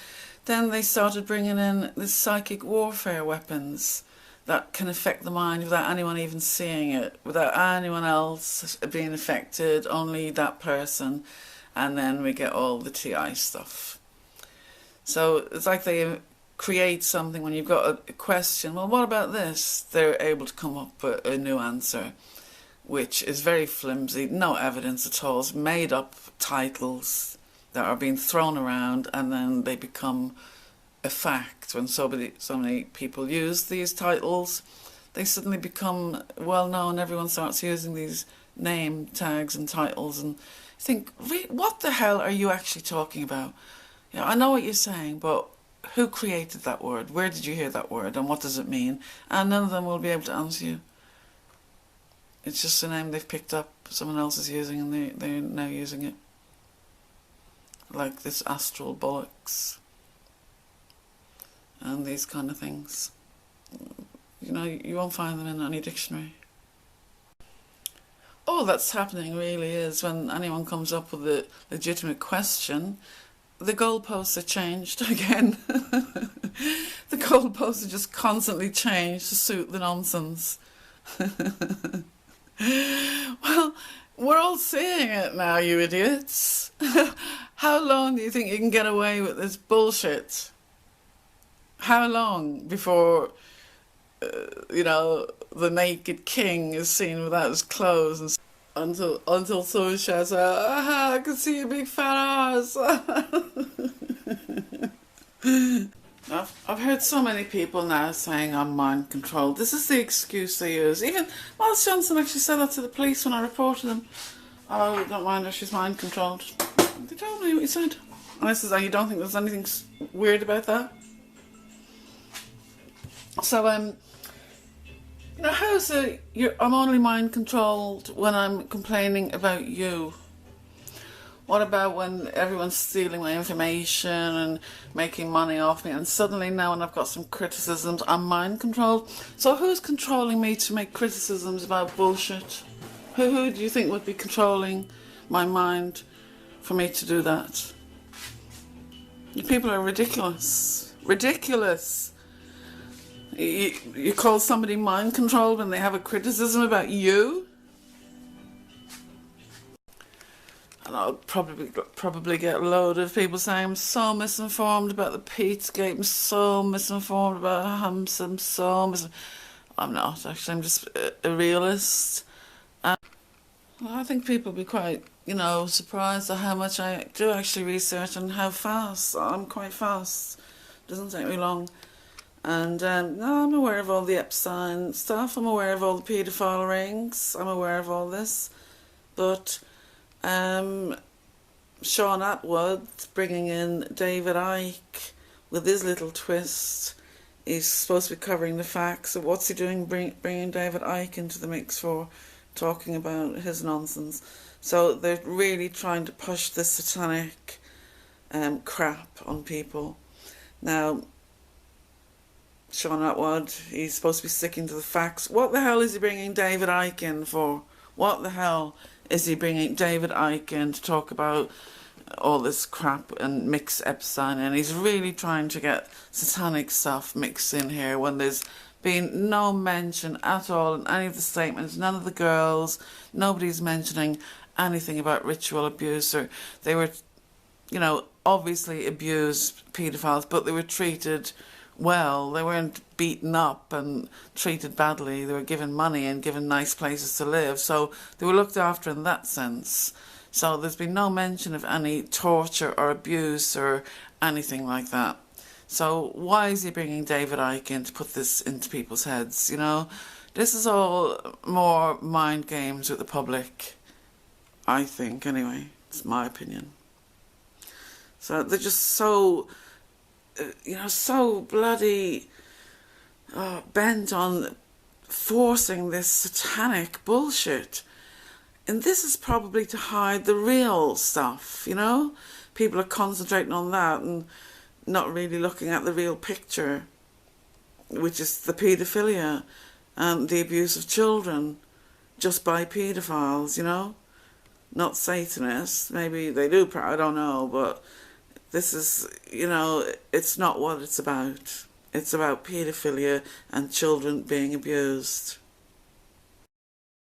then they started bringing in this psychic warfare weapons that can affect the mind without anyone even seeing it, without anyone else being affected, only that person, and then we get all the TI stuff. So it's like they create something when you've got a question, well, what about this? They're able to come up with a new answer, which is very flimsy, no evidence at all. It's made up titles that are being thrown around, and then they become a fact. When so many people use these titles, they suddenly become well known. Everyone starts using these name tags and titles, and you think, what the hell are you actually talking about? You know, I know what you're saying, but who created that word? Where did you hear that word, and what does it mean? And none of them will be able to answer you. It's just a name they've picked up, someone else is using, and they're now using it. like this astral bollocks and these kind of things. You know, you won't find them in any dictionary. All that's happening really is when anyone comes up with a legitimate question, the goalposts are changed again. The goalposts are just constantly changed to suit the nonsense. Well, we're all seeing it now, you idiots. How long do you think you can get away with this bullshit? How long before, you know, the naked king is seen without his clothes until someone shouts out, "Aha, I can see your big fat ass." I've heard so many people now saying I'm mind controlled. This is the excuse they use. Even Miles Johnson actually said that to the police when I reported him. "Oh, don't mind her, she's mind controlled." They told me what he said. And I says, "Oh, you don't think there's anything weird about that?" So, you know, how's it I'm only mind controlled when I'm complaining about you? What about when everyone's stealing my information and making money off me, and suddenly now when I've got some criticisms, I'm mind controlled? So who's controlling me to make criticisms about bullshit? Who do you think would be controlling my mind for me to do that? You people are ridiculous. Ridiculous. You call somebody mind controlled when they have a criticism about you? And I'll probably get a load of people saying I'm so misinformed about the Pizzagate, I'm so misinformed about Hams, I'm not, actually, I'm just a realist. And I think people will be quite, you know, surprised at how much I do actually research and how fast. I'm quite fast. Doesn't take me long. And no, I'm aware of all the Epstein stuff, I'm aware of all the paedophile rings, I'm aware of all this. But Sean Atwood bringing in David Icke with his little twist. He's supposed to be covering the facts. So what's he doing bringing David Icke into the mix for, talking about his nonsense? So they're really trying to push this satanic crap on people. Now, Sean Atwood, he's supposed to be sticking to the facts. What the hell is he bringing David Icke in for? What the hell is he bringing David Icke in to talk about all this crap and mix Epstein in? He's really trying to get satanic stuff mixed in here when there's been no mention at all in any of the statements. None of the girls, nobody's mentioning anything about ritual abuse. Or they were, you know, obviously abused paedophiles, but they were treated well. They weren't beaten up and treated badly. They were given money and given nice places to live. So they were looked after in that sense. So there's been no mention of any torture or abuse or anything like that. So why is he bringing David Icke in to put this into people's heads, you know? This is all more mind games with the public, I think, anyway. It's my opinion. So they're just so, you know, so bloody bent on forcing this satanic bullshit. And this is probably to hide the real stuff, you know? People are concentrating on that and not really looking at the real picture, which is the paedophilia and the abuse of children just by paedophiles, you know? Not Satanists. Maybe they do, I don't know, but this is, you know, it's not what it's about. It's about paedophilia and children being abused.